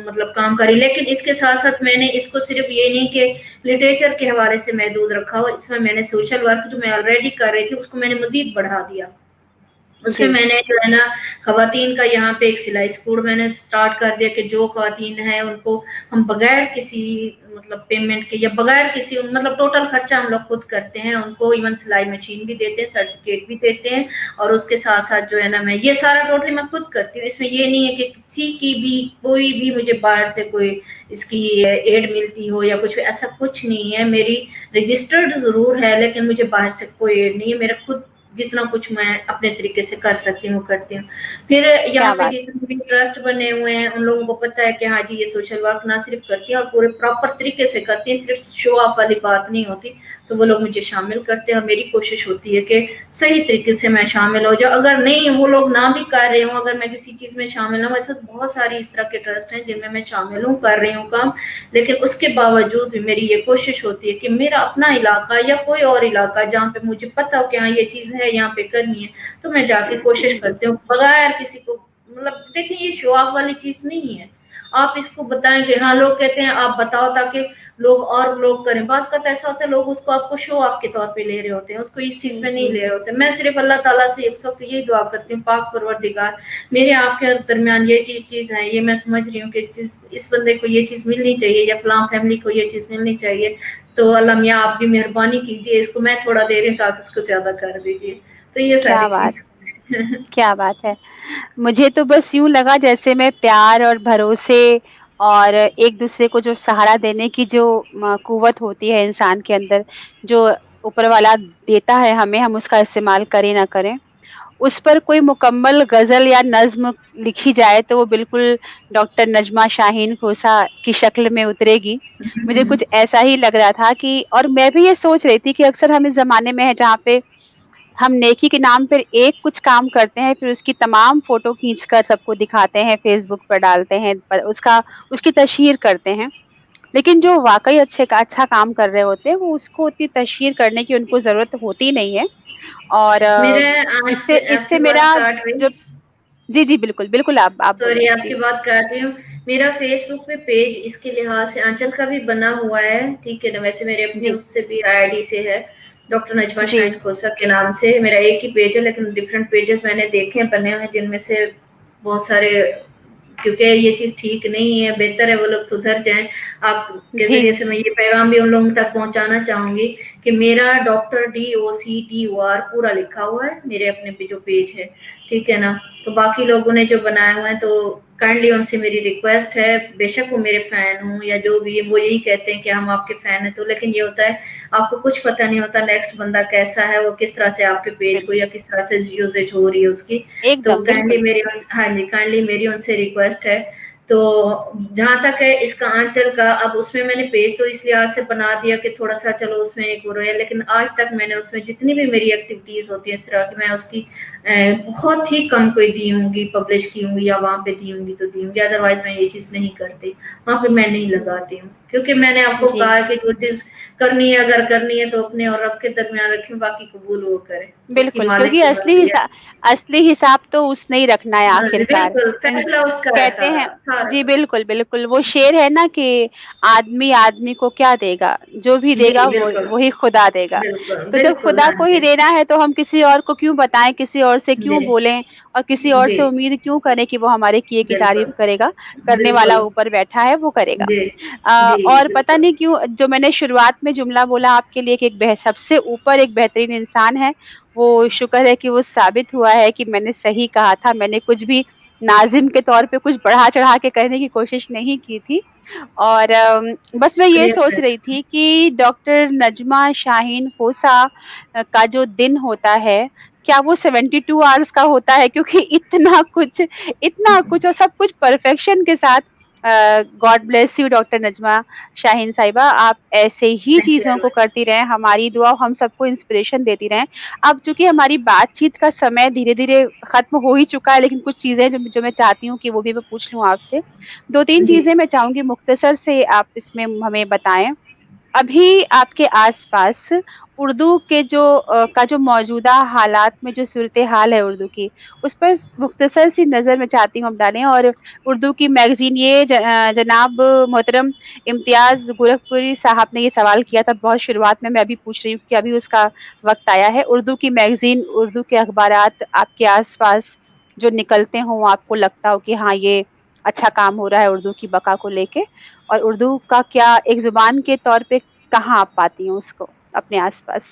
मतलब काम करी। लेकिन इसके साथ साथ मैंने इसको सिर्फ ये नहीं कि लिटरेचर के हवाले से महदूद रखा हो, इसमें मैंने सोशल वर्क जो मैं ऑलरेडी कर रही थी उसको मैंने मजीद बढ़ा दिया। उसमें जी। मैंने जो है ना खवातीन का यहाँ पे एक सिलाई स्कूल मैंने स्टार्ट कर दिया कि जो खवातीन है उनको हम बगैर किसी मतलब पेमेंट के या बगैर किसी मतलब टोटल खर्चा हम लोग खुद करते हैं, उनको इवन सिलाई मशीन भी देते हैं, सर्टिफिकेट भी देते हैं, और उसके साथ साथ जो है ना मैं ये सारा टोटली मैं खुद करती हूँ। इसमें ये नहीं है कि किसी की भी कोई भी मुझे बाहर से कोई इसकी एड मिलती हो या कुछ, ऐसा कुछ नहीं है। मेरी रजिस्टर्ड जरूर है लेकिन मुझे बाहर से कोई एड नहीं है, मेरा खुद जितना कुछ मैं अपने तरीके से कर सकती हूँ करती हूँ। फिर यहाँ क्या पे बात जितने भी ट्रस्ट बने हुए हैं उन लोगों को पता है कि हाँ जी ये सोशल वर्क ना सिर्फ करती है और पूरे प्रॉपर तरीके से करती है, सिर्फ शो ऑफ वाली बात नहीं होती, तो वो लोग मुझे शामिल करते हैं और मेरी कोशिश होती है कि सही तरीके से मैं शामिल हो जाऊँ। अगर नहीं वो लोग ना भी कर रहे हूँ, अगर मैं किसी चीज में शामिल हूँ, वैसे बहुत सारी इस तरह के ट्रस्ट हैं जिनमें मैं शामिल हूँ कर रही हूँ काम, लेकिन उसके बावजूद भी मेरी ये कोशिश होती है कि मेरा अपना इलाका या कोई और इलाका जहाँ पे मुझे पता हो कि हाँ ये चीज है यहाँ पे करनी है, तो मैं जाके कोशिश करती हूँ बगैर किसी को मतलब देखिए ये शो ऑफ वाली चीज नहीं है। आप इसको बताएंगे, हाँ लोग कहते हैं आप बताओ ताकि लोग और लोग करें, बस का तो ऐसा होता है लोग उसको आपको शो ऑफ के तौर पे ले रहे होते हैं, उसको इस चीज में नहीं ले रहे होते। मैं सिर्फ अल्लाह ताला से इस वक्त यही दुआ करती हूँ, पाक परवरदिगार मेरे आपके दरमियान ये चीज है, ये मैं समझ रही हूँ कि इस बंदे को ये चीज मिलनी चाहिए या फलां फैमिली को ये चीज मिलनी चाहिए, तो अल्लाह मियाँ आप भी मेहरबानी कीजिए, इसको मैं थोड़ा दे रही हूँ तो आप इसको ज्यादा कर दीजिए। तो ये क्या सारी बात चीज क्या बात है। मुझे तो बस यूँ लगा जैसे मैं प्यार और भरोसे और एक-दूसरे को जो सहारा देने की जो कुव्वत होती है इंसान के अंदर, जो ऊपर वाला देता है हमें, हम उसका इस्तेमाल करें ना करें, उस पर कोई मुकम्मल ग़ज़ल या नज़्म लिखी जाए तो वो बिल्कुल डॉक्टर नजमा शाहीन खोसा की शक्ल में उतरेगी। मुझे कुछ ऐसा ही लग रहा था कि और मैं भी ये सोच रही थी कि अक्सर हम इस ज़माने में हैं जहाँ पे हम नेकी के नाम पर एक कुछ काम करते हैं, फिर उसकी तमाम फ़ोटो खींचकर सबको दिखाते हैं, फ़ेसबुक पर डालते हैं, पर उसकी तशहीर करते हैं। लेकिन जो वाक़ई अच्छा काम कर रहे होते हैं, वो उसको उतनी तशहीर करने की उनको ज़रूरत होती नहीं है। और मेरे आज इससे इससे आपकी बात मेरा काट रही जो जी, जी, बिल्कुल, बिल्कुल आप सॉरी बोलें। आपकी जी। बात काट रही हूँ। मेरा फेसबुक पे पेज इसके लिहाज से आंचल का भी बना हुआ है, ठीक है ना, वैसे मेरे अपने जी, उससे भी आईडी से है, डॉक्टर नजमा जी, शाहीन खोसा के नाम से मेरा एक ही पेज है, लेकिन डिफरेंट पेजेस मैंने देखे हैं बने हुए, जिनमें से बहुत सारे, क्योंकि ये चीज ठीक नहीं है, बेहतर है वो लोग सुधर जाएं। आपके जी, जरिए से मैं ये पैगाम भी उन लोगों तक पहुंचाना चाहूंगी कि मेरा डॉक्टर DOCTOR पूरा लिखा हुआ है मेरे अपने पे जो पेज है, ठीक है ना। तो बाकी लोगों ने जो बनाए हुए हैं, तो काइंडली उनसे मेरी रिक्वेस्ट है, बेशक वो मेरे फैन हूँ या जो भी है, वो यही कहते हैं कि हम आपके फैन हैं, तो लेकिन ये होता है आपको कुछ पता नहीं होता नेक्स्ट बंदा कैसा है, वो किस तरह से आपके पेज को बिल्कुल, या किस तरह से यूजेज हो रही है उसकी। तो एकदम, काइंडली बिल्कुल। मेरी हाँ जी, काइंडली मेरी उनसे रिक्वेस्ट है। तो जहां तक है इसका आंचल का, अब उसमें मैंने पेज तो इस लिहाज से बना दिया कि थोड़ा सा चलो उसमें एक हो रहा है, लेकिन आज तक मैंने उसमें जितनी भी मेरी एक्टिविटीज होती है इस तरह की, मैं उसकी बहुत ही कम कोई दी होंगी, पब्लिश की होंगी या वहां पे दी होंगी तो दी होंगी, अदरवाइज मैं ये चीज नहीं करती, वहां पे मैं नहीं लगाती हूँ, क्योंकि मैंने आपको जी, कहा कि जो चीज करनी है, अगर करनी है तो अपने और रब के दरमियान रखें, बाकी कबूल वो करे, उसकी बिल्कुल, मालिक क्योंकि की मर्जी है। असली हिसाब तो उसने ही रखना है हाँ जी, आखिरकार। बिल्कुल इन फैसला उसका है, कहते सारा हैं सारा। जी, बिल्कुल, बिल्कुल, वो शेर है ना कि आदमी आदमी को क्या देगा? जो भी जी देगा वो बिल्कुल, वही खुदा देगा। बिल्कुल तो जब बिल्कुल, खुदा हाँ को ही जी, देना है तो हम किसी और को क्यों बताएँ, किसी और से जी क्यों बोलें और किसी और जी, से उम्मीद क्यों करें कि वो हमारे किए की तारीफ़ बिल्कुल करेगा? करने वाला बिल्कुल, ऊपर बैठा है, वो करेगा। जी जी और पता बिल्कुल, नहीं क्यों जो मैंने शुरुआत में जुमला बोला आपके लिए कि एक सबसे ऊपर एक बेहतरीन इंसान है, वो शुक्र है कि वो साबित हुआ है कि मैंने सही कहा था। मैंने कुछ भी नाज़िम के तौर पे कुछ बढ़ा-चढ़ा के कहने की कोशिश नहीं की थी। और बस मैं ये शुक्रिया सोच सर। रही थी कि डॉक्टर नजमा शाहीन खोसा का जो दिन होता है, क्या वो 72 आवर्स का होता है? क्योंकि इतना कुछ और सब कुछ परफेक्शन के साथ God bless you doctor Najma Shaheen साहिबा, आप ऐसे ही थैंक यू चीज़ों वेरी को मच। करती रहें, हमारी दुआ हम सबको इंस्पिरेशन देती रहें। अब चूँकि हमारी बातचीत का समय धीरे-धीरे खत्म हो ही चुका है, लेकिन कुछ चीज़ें जो जो मैं चाहती हूँ कि वो भी मैं पूछ लूँ आपसे। 2-3 जी, चीज़ें मैं चाहूँगी मुख्तसर से आप इसमें हमें बताएँ। अभी आपके आस-पास उर्दू के का जो मौजूदा हालात में जो सूरत-ए-हाल है उर्दू की, उस पर मुख्तसर सी नज़र मैं चाहती हूँ आप डालें और उर्दू की मैगज़ीन जनाब मोहतरम इम्तियाज़ गोरखपुरी साहब ने ये सवाल किया था बहुत शुरुआत में, मैं अभी पूछ रही हूँ कि अभी उसका वक़्त आया है। उर्दू की मैगज़ीन, उर्दू के अखबारात आपके आस-पास जो निकलते हों, आपको लगता हो कि हाँ, ये अच्छा काम हो रहा है उर्दू की बका को लेके और उर्दू का क्या एक ज़ुबान के तौर पे कहाँ आप पाती हैं उसको अपने आस-पास?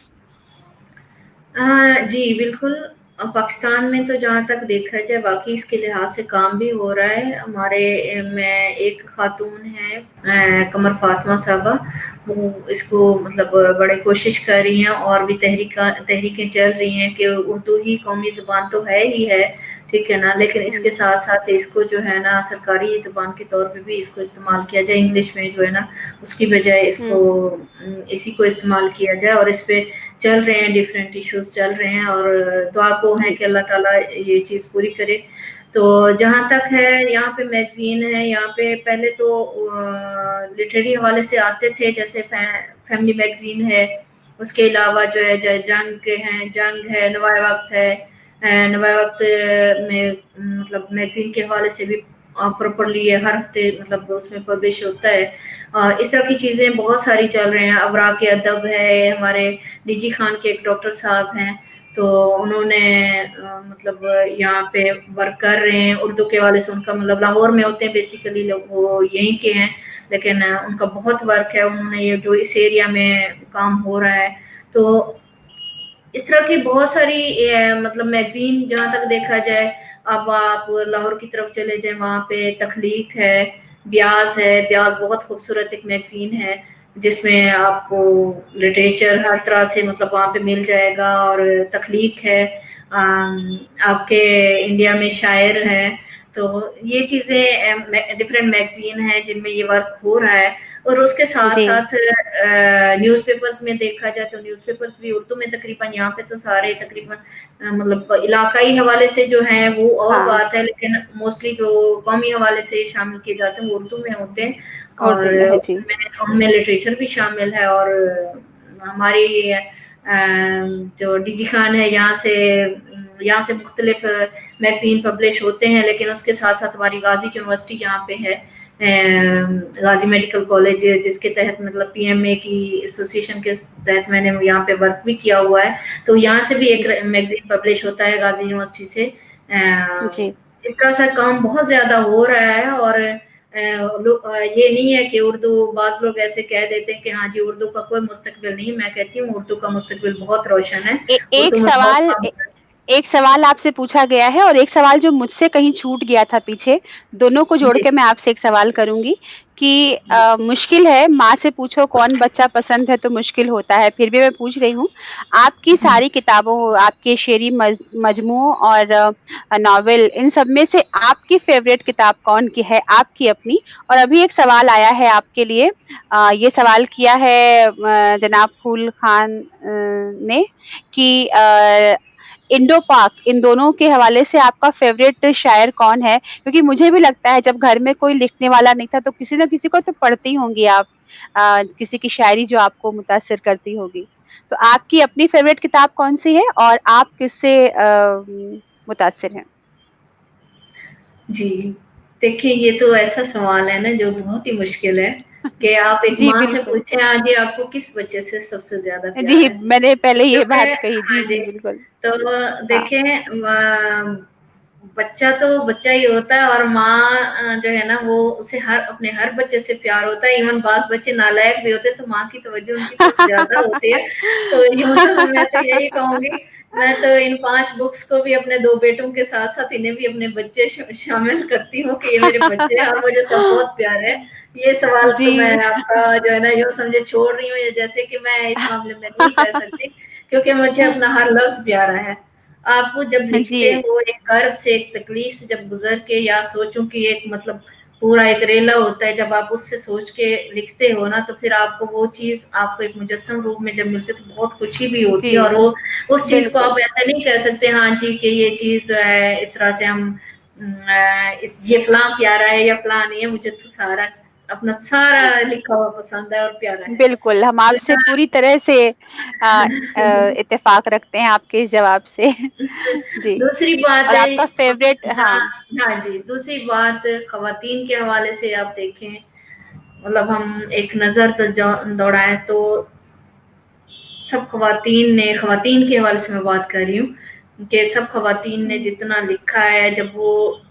जी बिल्कुल। पाकिस्तान में तो जहाँ तक देखा जाए वाक़ई इसके लिहाज से काम भी हो रहा है। हमारे में एक खातून है कमर फातिमा साहबा, वो इसको मतलब बड़ी कोशिश कर रही हैं और भी तहरीकें चल रही हैं कि उर्दू ही कौमी ज़ुबान तो है ही है, ठीक है ना? लेकिन इसके हुँ, साथ-साथ इसको जो है ना सरकारी ज़ुबान के तौर पे भी इसको इस्तेमाल किया जाए, इंग्लिश में जो है ना उसकी बजाय इसको हुँ, इसी को इस्तेमाल किया जाए, और इस पे चल रहे हैं, डिफरेंट इश्यूज चल रहे हैं, और दुआ को है जी, कि अल्लाह ताला ये चीज़ पूरी करे। तो जहाँ तक है यहाँ पे मैगज़ीन है, यहाँ पे पहले तो लिटरेरी हवाले से आते थे, जैसे फैमिली मैगज़ीन है, उसके अलावा जो है जंग है, नवाए वक्त है, नवाए वक्त में मतलब मैगज़ीन के हवाले से भी प्रॉपरली हर हफ्ते मतलब उसमें पब्लिश होता है। इस तरह की चीज़ें बहुत सारी चल रही हैं। अवराक अदब है, हमारे निजी खान के एक डॉक्टर साहब हैं, तो उन्होंने मतलब यहाँ पे वर्क कर रहे हैं उर्दू के हवाले से। उनका मतलब लाहौर में होते हैं बेसिकली लोग, वो यहीं के हैं, लेकिन उनका बहुत वर्क है, उन्होंने ये जो इस एरिया में काम हो रहा है। तो इस तरह की बहुत सारी मतलब मैगजीन जहाँ तक देखा जाए, अब आप लाहौर की तरफ चले जाए, वहाँ पे तखलीक है, ब्याज बहुत खूबसूरत एक मैगजीन है, जिसमें आपको लिटरेचर हर तरह से मतलब वहाँ पे मिल जाएगा। और तखलीक है, आपके इंडिया में शायर है, तो ये चीज़ें डिफरेंट मैगजीन है जिनमें ये वर्क हो रहा है। और उसके साथ जी, साथ न्यूज़पेपर्स में देखा जाए तो न्यूज़पेपर्स भी उर्दू में तकरीबन यहाँ पे तो सारे तकरीबन मतलब इलाकाई हवाले से जो है वो और हाँ, बात है, लेकिन मोस्टली जो कौमी हवाले से शामिल किए जाते हैं वो उर्दू में होते हैं, उर्दू और में है, जी। उनमें उनमें लिटरेचर भी शामिल है। और हमारी जो डीजी खान है, यहाँ से मुख्तलिफ मैगजीन पब्लिश होते हैं, लेकिन उसके साथ साथ हमारी गाजी यूनिवर्सिटी यहाँ पे है, गाजी मेडिकल कॉलेज, जिसके तहत मतलब PMA की एसोसिएशन के तहत मैंने यहाँ पे वर्क भी किया हुआ है। तो यहाँ से भी एक मैगजीन पब्लिश होता है गाजी यूनिवर्सिटी से। जी इस तरह से काम बहुत ज्यादा हो रहा है। और ये नहीं है कि उर्दू, बाज लोग ऐसे कह देते हैं कि हाँ जी उर्दू का कोई मुस्तकबिल नहीं। मैं कहती हूँ उर्दू का मुस्तकबिल बहुत रोशन है। एक उर्दू में बहुत सवाल काम एक सवाल आपसे पूछा गया है और एक सवाल जो मुझसे कहीं छूट गया था पीछे, दोनों को जोड़ जी के मैं आपसे एक सवाल करूंगी कि जी मुश्किल है, माँ से पूछो कौन बच्चा पसंद है तो मुश्किल होता है, फिर भी मैं पूछ रही हूँ, आपकी सारी किताबों, आपके शेरी मजमू और नॉवेल, इन सब में से आपकी फेवरेट किताब कौन की है, आपकी अपनी? और अभी एक सवाल आया है आपके लिए, ये सवाल किया है जनाब फूल खान ने कि इंडो पाक, इन दोनों के हवाले से आपका फेवरेट शायर कौन है? क्योंकि मुझे भी लगता है जब घर में कोई लिखने वाला नहीं था तो किसी न किसी को तो पढ़ती होंगी आप, किसी की शायरी जो आपको मुतासिर करती होगी। तो आपकी अपनी फेवरेट किताब कौन सी है और आप किससे मुतासिर हैं? जी। देखिए ये तो ऐसा सवाल है ना जो बहुत ही मुश्किल है कि आप एक जी माँ से बिल्कुल। पूछे हाँ जी आपको किस बच्चे से सबसे ज्यादा प्यार जी है। मैंने पहले ये क्योंकि बात कही। जी हाँ जी जी, बिल्कुल। तो हाँ देखें बच्चा तो बच्चा ही होता है और माँ जो है ना वो उसे अपने हर बच्चे से प्यार होता है। इवन बास बच्चे नालायक भी होते हैं तो माँ की तवज्जो उनकी तरफ ज्यादा होती है। तो यूं तो मैं तो यही कहूंगी, मैं तो इन 5 बुक्स को भी अपने 2 बेटों के साथ साथ इन्हें भी अपने बच्चे शामिल करती हूँ कि ये मेरे बच्चे हैं और मुझे सब बहुत प्यार है। ये सवाल जी तो मैं आपका जो है ना यूं समझे छोड़ रही हूँ, जैसे कि मैं इस मामले में नहीं कह सकती, क्योंकि मुझे अपना हर लफ्ज प्यारा है। आप जब लिखते जी हो एक कर्व से, एक तकलीफ से जब गुजर के, या सोचो कि एक मतलब पूरा एक रेला होता है, जब आप उससे सोच के लिखते हो ना तो फिर आपको वो चीज आपको एक मुजस्सम रूप में जब मिलती है तो बहुत खुशी भी होती जी है। और वो उस चीज को बिल्कुल आप ऐसा नहीं कह सकते हाँ जी कि ये चीज जो है इस तरह से हम ये फलां प्यारा है या फलां नहीं है। मुझे तो सारा अपना सारा लिखा हुआ पसंद है और प्यारा है। बिल्कुल, हम आपसे पूरी तरह से इत्तेफ़ाक रखते हैं आपके इस जवाब से। जी, दूसरी बात और है, आपका फ़ेवरेट हाँ, हाँ, हाँ जी, दूसरी बात ख़वातीन के हवाले से आप देखें, मतलब हम एक नज़र तो दौड़ाएँ तो सब ख़वातीन के हवाले से मैं बात कर रही हूँ कि सब ख़वातीन ने हुँ, जितना लिखा है, जब वो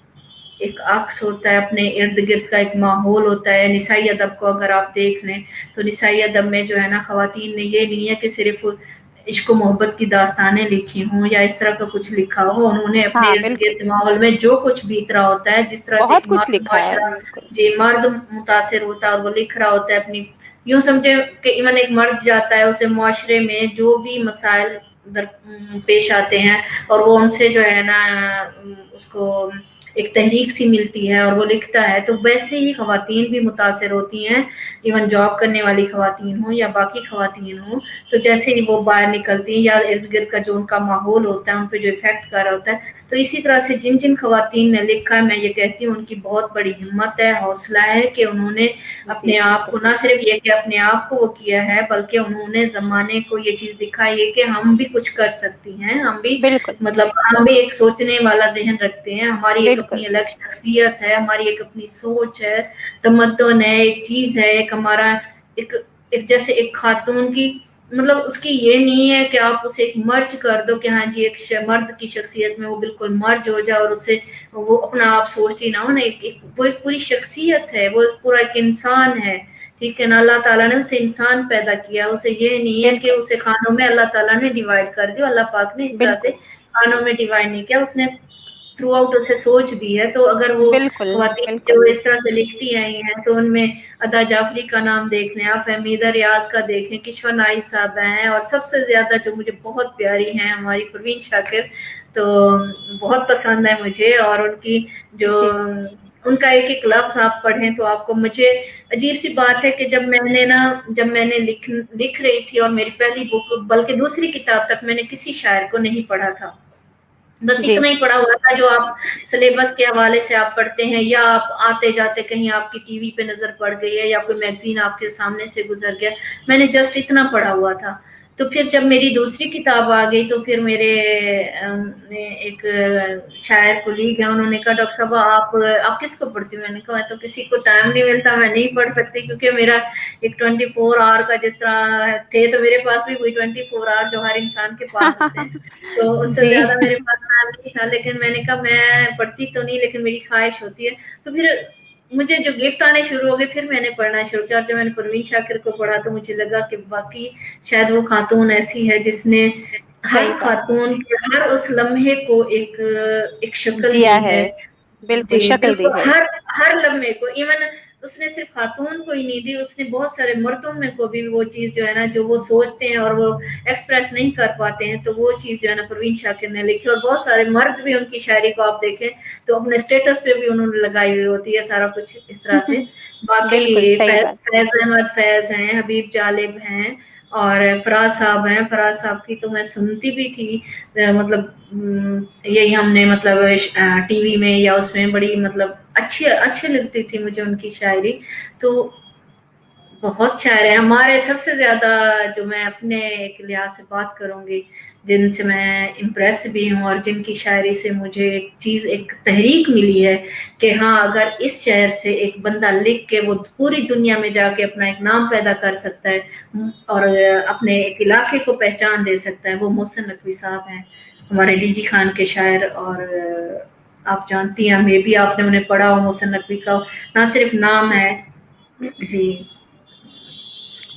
एक अक्स होता है, अपने इर्द-गिर्द का एक माहौल होता है। निसाई अदब को अगर आप देख लें, तो निसाई अदब में जो है ना ख़वातीन ने ये नहीं है कि सिर्फ़ इश्क मोहब्बत की दास्तानें लिखी हों या इस तरह का कुछ लिखा हो। उन्होंने अपने हाँ, बिल्कुल, इर्द-गिर्द माहौल में जो कुछ बीत रहा होता है, जिस तरह से बहुत एक कुछ मर्द लिखा है, मुआशरा बिल्कुल। जी, मर्द मुतासिर होता है और वो लिख रहा होता है अपनी, यूँ समझे कि इवन एक मर्द जाता है, उसे मुआशरे में जो भी मसाइल पेश आते हैं और वो उनसे जो है ना उसको एक तहरीक सी मिलती है और वो लिखता है, तो वैसे ही ख़वातीन भी मुतासिर होती हैं। इवन जॉब करने वाली ख़वातीन हों या बाकी ख़वातीन हों, तो जैसे ही वो बाहर निकलती हैं या इर्द-गिर्द का जो उनका माहौल होता है, उन पे जो इफ़ेक्ट कर रहा होता है, तो इसी तरह से जिन-जिन ख़वातीन ने लिखा है, मैं ये कहती हूँ उनकी बहुत बड़ी हिम्मत है, हौसला है कि उन्होंने जी, अपने आप को बिल्कुल, ना सिर्फ़ ये कि अपने आप को वो किया है, बल्कि उन्होंने ज़माने को ये चीज़ दिखाई है कि हम भी कुछ कर सकती हैं, हम भी बिल्कुल, मतलब हम भी एक सोचने वाला ज़हन रखते हैं, हमारी एक बिल्कुल, अपनी अलग शख्सियत है, हमारी एक अपनी सोच है, तमद्दुन है, एक चीज़ है, एक हमारा एक एक जैसे एक खातून की मतलब उसकी ये नहीं है कि आप उसे एक मर्ज कर दो कि हाँ जी एक मर्द की शख्सियत में वो बिल्कुल मर्ज हो जाए और उसे वो अपना आप सोचती ना हो ना, वो एक पूरी शख्सियत है, वो पूरा एक इंसान है। ठीक है ना, अल्लाह ताला ने उसे इंसान पैदा किया, उसे ये नहीं है कि बिल्कुल, उसे खानों में अल्लाह ताला ने डिवाइड कर दिया। अल्लाह पाक ने इस तरह से बिल्कुल, खानों में डिवाइड नहीं किया, उसने थ्रू आउट उसे सोच दी है। तो अगर वो बिल्कुल, ख़वातीन जो बिल्कुल, इस तरह से लिखती आई हैं तो उनमें अदा जाफरी का नाम देख लें आप, फहमीदा रियाज का देख लें, किशवर नाइस साहब हैं, और सबसे ज्यादा जो मुझे बहुत प्यारी हैं हमारी परवीन शाकिर, तो बहुत पसंद है मुझे। और उनकी जो जी, उनका एक एक लफ्ज आप पढ़ें तो आपको, मुझे अजीब सी बात है कि जब मैंने लिख रही थी और मेरी पहली बुक बल्कि दूसरी किताब तक मैंने किसी शायर को नहीं पढ़ा था, बस जी, इतना ही पढ़ा हुआ था जो आप सिलेबस के हवाले से आप पढ़ते हैं, या आप आते जाते कहीं आपकी टीवी पे नजर पड़ गई है या कोई मैगजीन आपके सामने से गुजर गया, मैंने जस्ट इतना पढ़ा हुआ था। तो फिर जब मेरी दूसरी किताब आ गई तो फिर मेरे एक शायर कुलीग है, उन्होंने कहा डॉक्टर साहब आप किसको पढ़ती हो? मैंने कहा मैं तो किसी को टाइम नहीं मिलता, मैं नहीं पढ़ सकती, क्योंकि मेरा एक 24 आवर का जिस तरह थे, तो मेरे पास भी वही 24 आवर जो हर इंसान के पास होते हैं, तो उससे जी। ज्यादा मेरे पास टाइम नहीं था। लेकिन मैंने कहा मैं पढ़ती तो नहीं, लेकिन मेरी ख्वाहिश होती है। तो फिर मुझे जो गिफ्ट आने शुरू हो गए, फिर मैंने पढ़ना शुरू किया, और जब मैंने परवीन शाकिर को पढ़ा तो मुझे लगा कि बाकी शायद वो खातून ऐसी है जिसने हर सही बात, खातून के हर उस लम्हे को एक शक्ल जिया दी है, है। बिल्कुल जी, शक्ल दी बिल्कुल, है। हर लम्हे को, इवन उसने सिर्फ खातून को ही नहीं दी, उसने बहुत सारे मर्दों में को भी वो चीज जो है ना, जो वो सोचते हैं और वो एक्सप्रेस नहीं कर पाते हैं, तो वो चीज जो है ना परवीन शाकिर ने लिखी। और बहुत सारे मर्द भी उनकी शायरी को आप देखें तो अपने स्टेटस पे भी उन्होंने लगाई हुई होती है सारा कुछ इस तरह से। बिल्कुल बाकी सही बात। फैज अहमद फैज हैं, हबीब जालिब हैं, और फराज साहब हैं। फराज साहब की तो मैं सुनती भी थी, मतलब यही हमने मतलब टीवी में या उसमें बड़ी मतलब अच्छी अच्छी लगती थी मुझे उनकी शायरी। तो बहुत शायर है हमारे। सबसे ज्यादा जो मैं अपने एक लिहाज से बात करूंगी, जिनसे मैं इम्प्रेस भी हूँ और जिनकी शायरी से मुझे एक चीज, एक तहरीक मिली है कि हाँ, अगर इस शहर से एक बंदा लिख के वो पूरी दुनिया में जाके अपना एक नाम पैदा कर सकता है और अपने एक इलाके को पहचान दे सकता है, वो मोहसिन नकवी साहब हैं, हमारे डीजी खान के शायर। और आप जानती हैं, मे भी आपने उन्हें पढ़ा हो, मोहसिन नकवी का ना सिर्फ नाम है। जी।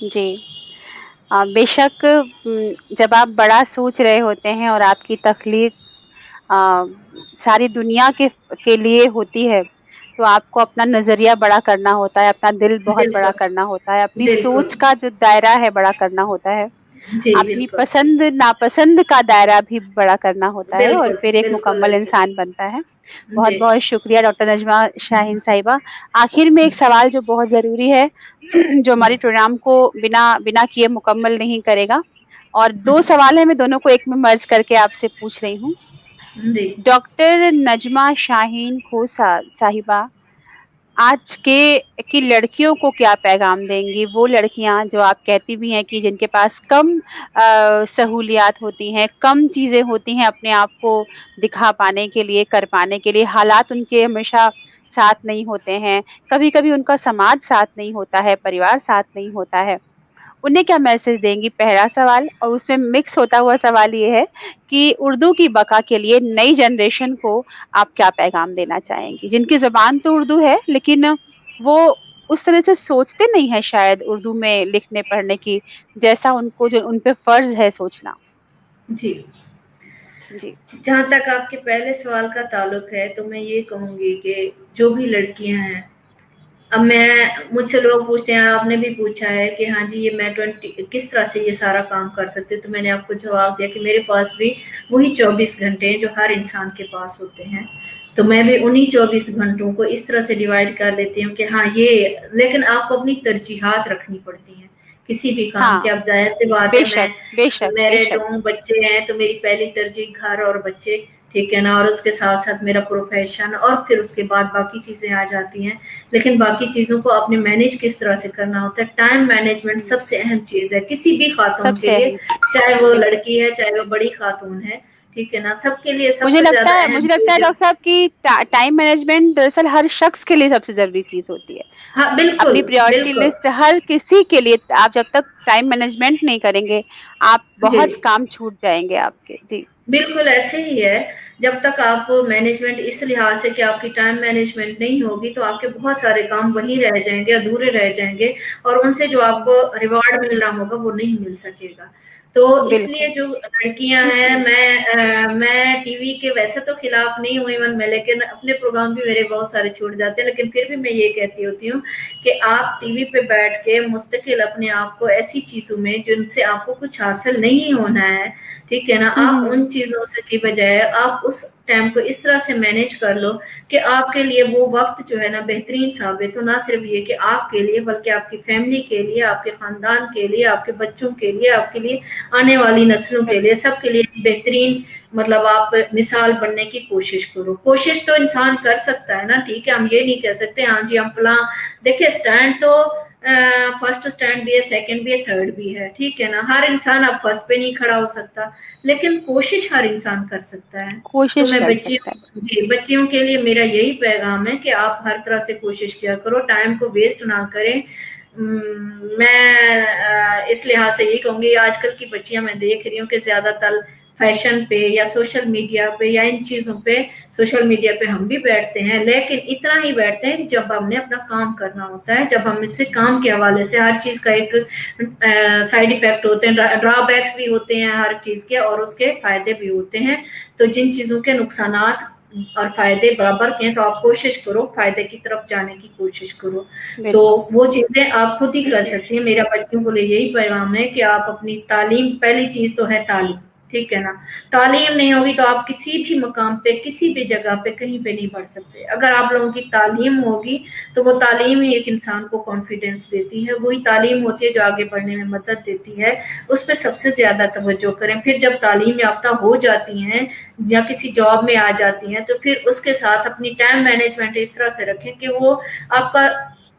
जी जी। बेशक जब आप बड़ा सोच रहे होते हैं और आपकी तख्लीक अ, सारी दुनिया के लिए होती है, तो आपको अपना नज़रिया बड़ा करना होता है, अपना दिल बहुत बड़ा बिल्कुल, करना होता है, अपनी बिल्कुल। सोच का जो दायरा है बड़ा करना होता है, जी, अपनी बिल्कुल। पसंद-नापसंद का दायरा भी बड़ा करना होता है और बिल्कुल, फिर एक बिल्कुल मुकम्मल ऐसे इंसान बनता है। ही। जी, बहुत-बहुत शुक्रिया डॉक्टर नजमा शाहीन साहिबा। आखिर में एक सवाल जो बहुत ज़रूरी है, जो हमारे प्रोग्राम को बिना बिना किए मुकम्मल नहीं करेगा, और 2 सवाल हैं, मैं दोनों को एक में मर्ज करके आपसे पूछ रही हूँ। जी। डॉक्टर नजमा शाहीन खोसा साहिबा आज के की लड़कियों को क्या पैगाम देंगी? वो लड़कियाँ जो आप कहती भी हैं कि जिनके पास कम सहूलियात होती हैं, कम चीज़ें होती हैं अपने आप को दिखा पाने के लिए, कर पाने के लिए, हालात उनके हमेशा साथ नहीं होते हैं, कभी-कभी उनका समाज साथ नहीं होता है, परिवार साथ नहीं होता है। उन्हें क्या मैसेज देंगी? पहला सवाल, और उसमें मिक्स होता हुआ सवाल ये है कि उर्दू की बका के लिए नई जनरेशन को आप क्या पैगाम देना चाहेंगी? जिनकी ज़ुबान तो उर्दू है, लेकिन वो उस तरह से सोचते नहीं हैं शायद उर्दू में लिखने-पढ़ने की, जैसा उनको जो उन पे फ़र्ज़ है सोचना। जी। जी। जहाँ तक आपके पहले सवाल का ताल्लुक है, तो मैं ये कहूँगी कि जो भी लड़कियाँ हैं, अब मैं मुझसे लोग पूछते हैं, आपने भी पूछा है कि हाँ जी, ये मैं 20 किस तरह से ये सारा काम कर सकती हूँ, तो मैंने आपको जवाब दिया कि मेरे पास भी वही 24 घंटे हैं जो हर इंसान के पास होते हैं। तो मैं भी उन्हीं 24 घंटों को इस तरह से डिवाइड कर लेती हूँ कि हाँ ये, लेकिन आपको अपनी तरजीहात रखनी पड़ती हैं किसी भी काम की। हाँ, अब जाहिर सी बात है, बेशक, मैं बेशक, मैरिड बेशक। हूँ, बच्चे हैं, तो मेरी पहली तरजीह घर और बच्चे, ठीक है ना, और उसके साथ साथ मेरा प्रोफेशन, और फिर उसके बाद बाकी चीजें आ जाती हैं। लेकिन बाकी चीजों को आपने मैनेज किस तरह से करना होता है, टाइम मैनेजमेंट हुँ, सबसे अहम चीज है किसी भी खातून के सबसे लिए, अहम चीज़, चाहे वो बिल्कुल। लड़की है चाहे वो बड़ी खातून है, ठीक है ना, सबके लिए सबसे ज्यादा अहम मुझे लगता है चीज है। डॉक्टर साहब कि टाइम मैनेजमेंट दरअसल हर शख्स के लिए सबसे ज़रूरी चीज़ होती है। हाँ, बिल्कुल, अपनी प्रायोरिटी बिल्कुल। लिस्ट हर किसी के लिए, आप जब तक टाइम मैनेजमेंट नहीं करेंगे, आप जी, बहुत काम छूट जाएँगे आपके। जी, बिल्कुल ऐसे ही है। जब तक आप मैनेजमेंट इस लिहाज से कि आपकी टाइम मैनेजमेंट नहीं होगी, तो आपके बहुत सारे काम वहीं रह जाएँगे, अधूरे रह जाएँगे, और उनसे जो हुँ, आपको रिवार्ड मिलना होगा वो नहीं मिल सकेगा। तो इसलिए बिल्कुल। जो लड़कियाँ हैं, मैं टीवी के वैसे तो खिलाफ नहीं हूँ इवन मैं, लेकिन अपने प्रोग्राम भी मेरे बहुत सारे छूट जाते हैं, लेकिन फिर भी मैं ये कहती होती हूँ कि आप टीवी पे बैठ के मुस्तकिल अपने आप को ऐसी चीज़ों में जिनसे आपको कुछ हासिल नहीं होना है, ठीक है ना, हुँ, आप हुँ, उन चीज़ों से की बजाय आप उस टाइम को इस तरह से मैनेज कर लो कि आपके लिए वो वक़्त जो है ना बेहतरीन साबित हो। ना सिर्फ़ ये कि आपके लिए, बल्कि आपकी फ़ैमिली के लिए, आपके ख़ानदान के लिए, आपके बच्चों के लिए, आपके लिए आने वाली नस्लों के लिए, सबके लिए बेहतरीन, मतलब आप मिसाल बनने की कोशिश करो। कोशिश तो इंसान कर सकता है ना, ठीक है, हम ये नहीं कह सकते हाँ जी हम फलां, देखिए स्टैंड तो फर्स्ट स्टैंड भी है, सेकंड भी है, थर्ड भी है, ठीक है ना। हर इंसान अब फर्स्ट पे नहीं खड़ा हो सकता, लेकिन कोशिश हर इंसान कर सकता है। तो कोशिश मैं कर सकता है। बच्चियों जी, बच्चियों के लिए मेरा यही पैगाम है कि आप हर तरह से कोशिश किया करो, टाइम को वेस्ट ना करें। मैं इस लिहाज से यही कहूँगी, आजकल की बच्चियाँ मैं देख रही हूँ कि ज़्यादातर फैशन पे या सोशल मीडिया पे या इन चीज़ों पे, सोशल मीडिया पे हम भी बैठते हैं, लेकिन इतना ही बैठते हैं जब हमने अपना काम करना होता है, जब हम इससे काम के हवाले से हर चीज़ का एक साइड इफेक्ट होते हैं, ड्रॉबैक्स भी होते हैं हर चीज़ के, और उसके फायदे भी होते हैं। तो जिन चीज़ों के नुकसानात और फायदे बराबर के हैं, तो आप कोशिश करो फायदे की तरफ जाने की कोशिश करो। तो बिल्कुल। वो चीजें आप खुद ही कर सकती हैं। मेरा बच्चों को लिए यही पैगाम है कि आप अपनी तालीम, पहली चीज तो है तालीम, ठीक है ना। तालीम नहीं होगी तो आप किसी भी मकाम पे, किसी भी जगह पे, कहीं पे नहीं बढ़ सकते। अगर आप लोगों की तालीम होगी तो वो तालीम ही एक इंसान को कॉन्फिडेंस देती है, वही तालीम होती है जो आगे बढ़ने में मदद देती है। उस पर सबसे ज्यादा तवज्जो करें। फिर जब तालीम याफ्ता हो जाती हैं या किसी जॉब में आ जाती हैं, तो फिर उसके साथ अपनी टाइम मैनेजमेंट इस तरह से रखें कि वो आपका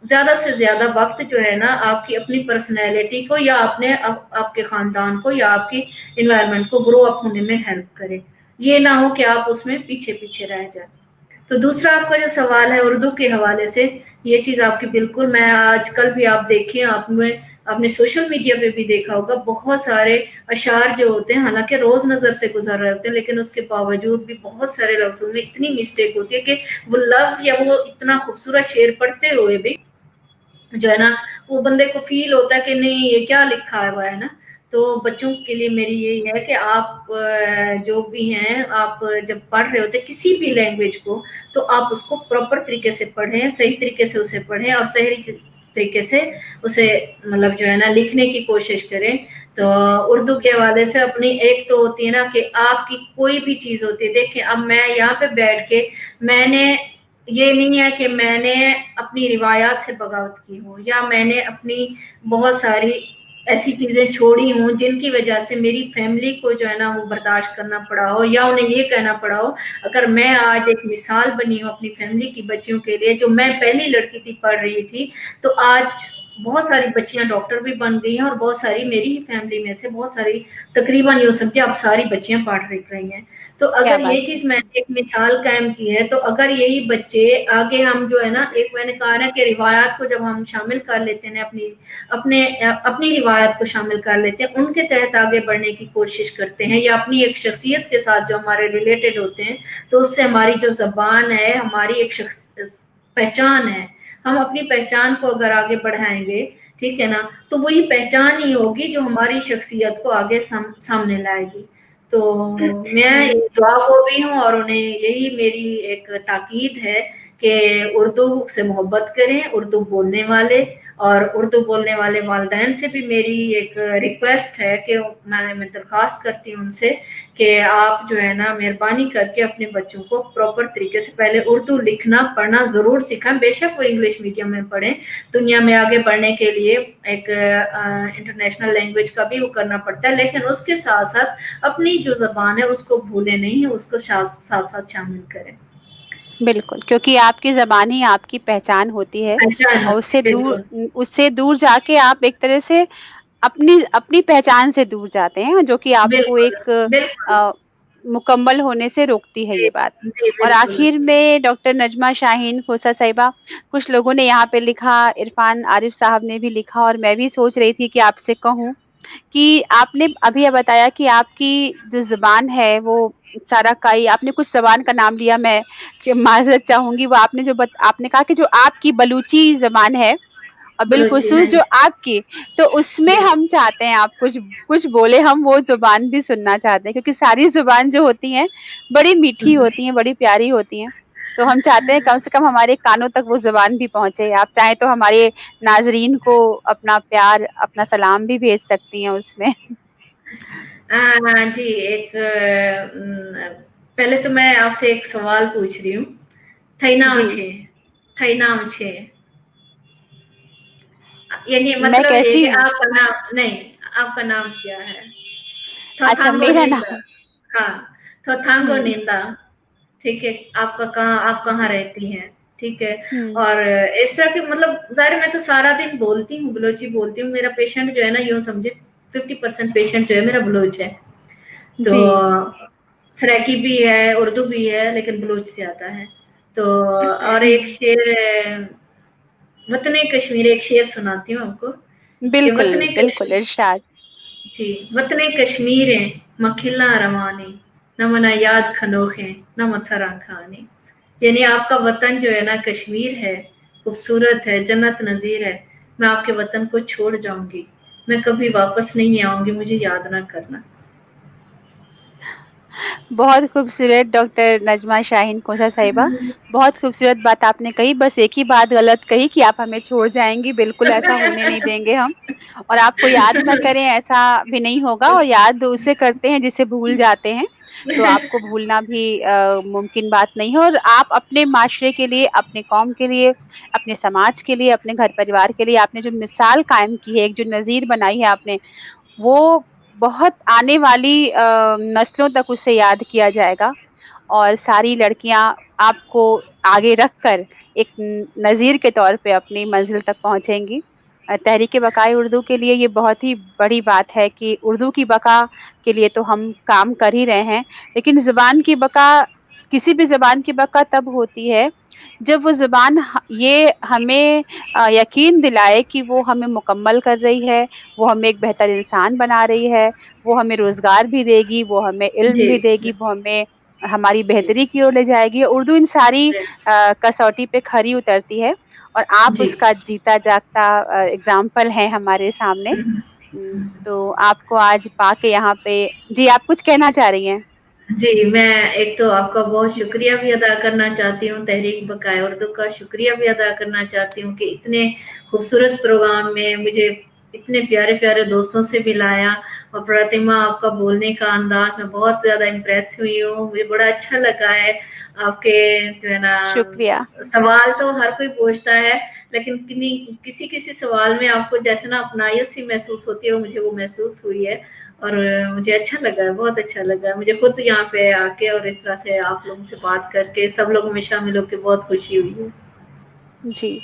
ज्यादा से ज्यादा वक्त जो है ना, आपकी अपनी पर्सनैलिटी को या अपने आपके खानदान को या आपकी इन्वायरमेंट को ग्रो अप होने में हेल्प करे। ये ना हो कि आप उसमें पीछे पीछे रह जाए। तो दूसरा आपका जो सवाल है उर्दू के हवाले से, ये चीज आपकी बिल्कुल, मैं आजकल भी आप देखिए, आपने सोशल मीडिया पे भी देखा होगा, बहुत सारे अशार जो होते हैं, हालांकि रोज नजर से गुजर रहे होते हैं, लेकिन उसके बावजूद भी बहुत सारे लफ्जों में इतनी मिस्टेक होती है कि वो लफ्ज या वो इतना खूबसूरत शेर पढ़ते हुए भी जो है ना, वो बंदे को फील होता है कि नहीं ये क्या लिखा हुआ है ना। तो बच्चों के लिए मेरी यही है कि आप जो भी हैं, आप जब पढ़ रहे होते किसी भी लैंग्वेज को, तो आप उसको प्रॉपर तरीके से पढ़ें, सही तरीके से उसे पढ़ें और सही तरीके से उसे मतलब जो है ना लिखने की कोशिश करें। तो उर्दू के हवाले से अपनी एक तो होती है ना कि आपकी कोई भी चीज होती है, देखिए अब मैं यहाँ पे बैठ के, मैंने ये नहीं है कि मैंने अपनी रिवायात से बगावत की हो या मैंने अपनी बहुत सारी ऐसी चीजें छोड़ी हूँ जिनकी वजह से मेरी फैमिली को जो है ना वो बर्दाश्त करना पड़ा हो या उन्हें ये कहना पड़ा हो। अगर मैं आज एक मिसाल बनी हूँ अपनी फैमिली की बच्चियों के लिए, जो मैं पहली लड़की थी पढ़ रही थी, तो आज बहुत सारी बच्चियां डॉक्टर भी बन गई हैं और बहुत सारी मेरी ही फैमिली में से बहुत सारी, तकरीबन ये हो सकती है अब सारी बच्चियां पढ़ रही हैं। तो क्या अगर बात ये है। चीज मैंने एक मिसाल कायम की है, तो अगर यही बच्चे आगे, हम जो है ना, एक मैंने कहा ना कि रिवायात को जब हम शामिल कर लेते हैं, अपनी रिवायत को शामिल कर लेते हैं, उनके तहत आगे बढ़ने की कोशिश करते हैं या अपनी एक शख्सियत के साथ जो हमारे रिलेटेड होते हैं, तो उससे हमारी जो जबान है, हमारी एक पहचान है, हम अपनी पहचान को अगर आगे बढ़ाएंगे, ठीक है ना, तो वही पहचान ही होगी जो हमारी शख्सियत को आगे सामने लाएगी। तो मैं दुआ गो भी हूँ और उन्हें यही मेरी एक ताकीद है कि उर्दू से मोहब्बत करें, उर्दू बोलने वाले, और उर्दू बोलने वाले वालिदैन से भी मेरी एक रिक्वेस्ट है कि मैं दरख्वास्त करती हूँ उनसे कि आप जो है ना मेहरबानी करके अपने बच्चों को प्रॉपर तरीके से पहले उर्दू लिखना पढ़ना जरूर सिखाएं। बेशक वो इंग्लिश मीडियम में पढ़ें, दुनिया में आगे बढ़ने के लिए एक इंटरनेशनल लैंग्वेज का भी वो करना पड़ता है, लेकिन उसके साथ साथ अपनी जो जबान है उसको भूले नहीं, उसको साथ साथ शामिल करें। बिल्कुल, क्योंकि आपकी ज़बान ही आपकी पहचान होती है पहचान और बिल्कुल उससे दूर जाके आप एक तरह से अपनी अपनी पहचान से दूर जाते हैं, जो कि आपको बिल्कुल एक बिल्कुल। मुकम्मल होने से रोकती है जी ये बात। जी और बिल्कुल। आखिर में डॉक्टर नजमा शाहीन खोसा साहिबा, कुछ लोगों ने यहाँ पे लिखा, इरफान आरिफ साहब ने भी लिखा और मैं भी सोच रही थी कि आपसे कहूँ कि आपने अभी ये बताया कि आपकी जो ज़ुबान है वो सारा काई, आपने कुछ ज़बान का नाम लिया, मैं माज़रत चाहूँगी, वो आपने आपने कहा कि जो आपकी बलूची ज़बान है और बलूची, हाँ बिलख़ुसूस जो जी। आपकी, तो उसमें हम चाहते हैं आप कुछ कुछ बोले, हम वो ज़ुबान भी सुनना चाहते हैं क्योंकि सारी ज़ुबान जो होती हैं, बड़ी मीठी होती हैं, बड़ी प्यारी होती हैं। तो हम चाहते हैं कम से कम हमारे कानों तक वो ज़ुबान भी पहुँचे। आप चाहें तो हमारे नाज़रीन को अपना प्यार, अपना सलाम भी भेज सकती हैं उसमें। जी, पहले तो मैं आपसे एक सवाल पूछ रही हूँ। थई नाम जी। छे, थई नाम छे, यानी मैं मतलब ये कैसी कि हूँ? आपका नाम नहीं, आपका नाम क्या है? अच्छा, थोथांगो मेरा निंदा, नाम। हाँ, थोथांगो हुँ। निंदा, ठीक है। आपका कहाँ, आप कहाँ जी। रहती हैं? ठीक है। और इस तरह के मतलब ज़ाहिर मैं तो सारा दिन बोलती हूँ, बलोची बोलती हूँ। मेरा पेशेंट जो है ना, यूँ समझे 50% पेशेंट जो है मेरा बलोच है। तो जी। सराइकी भी है, उर्दू भी है, लेकिन बलोच से आता है। तो और एक शेर वतने कश्मीर, एक शेर सुनाती हूँ आपको। कि बिल्कुल, वतने बिल्कुल, कश्मीर इरशाद। जी, वतने कश्मीर है मखिला रवानी, न मना याद खनोखे, न मथरा खानी। यानी आपका वतन जो है ना कश्मीर है, खूबसूरत है, जन्नत नज़ीर है। मैं आपके वतन को छोड़ जाऊंगी, मैं कभी वापस नहीं आऊंगी, मुझे याद ना करना। बहुत खूबसूरत डॉक्टर नजमा शाहीन खोसा साहिबा, बहुत खूबसूरत बात आपने कही। बस एक ही बात गलत कही कि आप हमें छोड़ जाएँगी, बिल्कुल ऐसा होने नहीं देंगे हम। और आपको याद ना करें ऐसा भी नहीं होगा, और याद उसे करते हैं जिसे भूल जाते हैं। तो आपको भूलना भी मुमकिन बात नहीं है, और आप अपने माशरे के लिए, अपने कौम के लिए, अपने समाज के लिए, अपने घर परिवार के लिए आपने जो मिसाल कायम की है, एक जो नज़ीर बनाई है आपने, वो बहुत आने वाली नस्लों तक उसे याद किया जाएगा, और सारी लड़कियाँ आपको आगे रखकर एक नज़ीर के तौर पे अपनी मंज़िल तक पहुँचेंगी। तहरीक-ए-बक़ाए उर्दू के लिए ये बहुत ही बड़ी बात है कि उर्दू की बक़ा के लिए तो हम काम कर ही रहे हैं, लेकिन ज़ुबान की बक़ा, किसी भी ज़ुबान की बक़ा तब होती है, जब वो ज़ुबान ये हमें यकीन दिलाए कि वो हमें मुकम्मल कर रही है, वो हमें एक बेहतर इंसान बना रही है, वो हमें रोज़गार भी देगी, वो हमें इल्म जी, भी देगी, वो हमें हमारी बेहतरी की ओर ले जाएगी। उर्दू इन सारी कसौटी पे खरी उतरती है, और आप जी। उसका जीता जागता एग्ज़ाम्पल हैं हमारे सामने। तो आपको आज पाके यहाँ पे, जी आप कुछ कहना चाह रही हैं? जी, मैं एक तो आपका बहुत शुक्रिया भी अदा करना चाहती हूँ, तहरीक बक़ाए उर्दू का शुक्रिया भी अदा करना चाहती हूँ कि इतने खूबसूरत प्रोग्राम में मुझे इतने प्यारे-प्यारे दोस्तों से मिलाया। और प्रतिमा, आपका बोलने का अंदाज़, मैं बहुत ज़्यादा इम्प्रेस हुई हूँ, मुझे बड़ा अच्छा लगा है। आपके जो है ना शुक्रिया। सवाल तो हर कोई पूछता है, लेकिन किसी-किसी सवाल में आपको जैसे ना अपनायत सी महसूस होती है, वो मुझे वो महसूस हुई है। और मुझे अच्छा लगा है, बहुत अच्छा लगा है। मुझे खुद यहाँ पे आके और इस तरह से आप लोगों से बात करके, सब लोगों में शामिल होके बहुत खुशी हुई है। जी।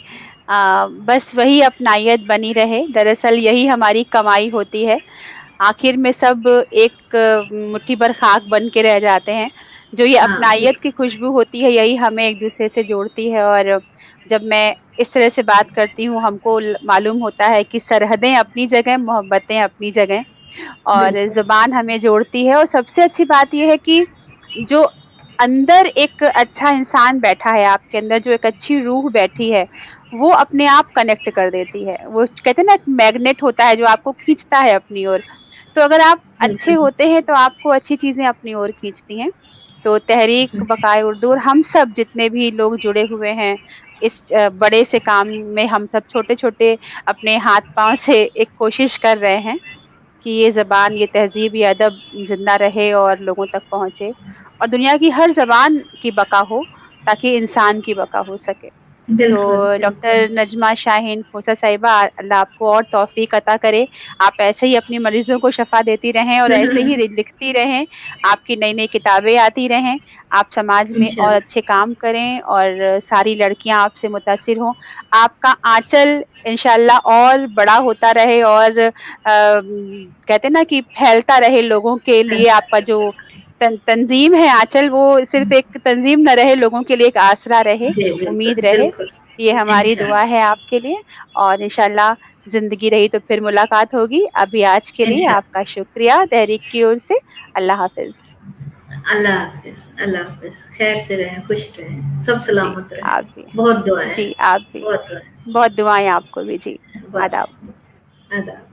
बस वही अपनायत बनी रहे, दरअसल यही हमारी कमाई होती है। आखिर में सब एक मुट्ठी भर खाक बन के रह जाते हैं। जो ये हाँ, अपनायत की खुशबू होती है, यही हमें एक-दूसरे से जोड़ती है, और जब मैं इस तरह से बात करती हूँ, हमको मालूम होता है कि सरहदें अपनी जगह, मोहब्बतें अपनी जगह, और बिल्कुल। ज़ुबान हमें जोड़ती है। और सबसे अच्छी बात ये है कि जो अंदर एक अच्छा इंसान बैठा है, आपके अंदर जो एक अच्छी रूह बैठी है, वो अपने आप कनेक्ट कर देती है। वो कहते हैं ना, एक मैग्नेट होता है जो आपको खींचता है अपनी ओर। तो अगर आप अच्छे बिल्कुल। होते हैं तो आपको अच्छी चीज़ें अपनी ओर खींचती हैं। तो तहरीक बक़ाए उर्दू और हम सब जितने भी लोग जुड़े हुए हैं इस बड़े से काम में, हम सब छोटे-छोटे अपने हाथ-पाँव से एक कोशिश कर रहे हैं कि ये ज़बान, ये तहज़ीब, ये अदब ज़िंदा रहे और लोगों तक पहुँचे, और दुनिया की हर ज़बान की बक़ा हो, ताकि इंसान की बक़ा हो सके। तो बिल्कुल, बिल्कुल। डॉक्टर नजमा शाहीन खोसा साहिबा, अल्लाह आपको और तौफ़ीक अता करे। आप ऐसे ही अपने मरीज़ों को शफ़ा देती रहें, और ऐसे ही लिखती रहें, आपकी नई-नई किताबें आती रहें, आप समाज में और इंशाल्लाह। अच्छे काम करें, और सारी लड़कियाँ आपसे मुतासिर हों। आपका आँचल इंशाअल्लाह और बड़ा होता रहे, और कहते हैं ना कि फैलता रहे लोगों के लिए। आपका जो तंज़ीम है आँचल, वो सिर्फ़ एक तंज़ीम ना रहे, लोगों के लिए एक आसरा रहे, जी, उम्मीद बिल्कुल, रहे। बिल्कुल। ये हमारी दुआ इंशाल्लाह, है आपके लिए, और इंशाअल्लाह ज़िंदगी रही तो फिर मुलाकात होगी। अभी आज के लिए आपका इंशाल्लाह। शुक्रिया तहरीक की ओर से। अल्लाह हाफ़िज़। अल्लाह हाफ़िज़, अल्लाह हाफ़िज़। खैर से रहें, खुश रहें, सब जी, सलामत रहें। आप भी। बहुत दुआएँ जी, हैं, आप भी। बहुत दुआएँ बहुत दुआएँ आपको भी। जी, हैं। बहुत आदाब। आदाब।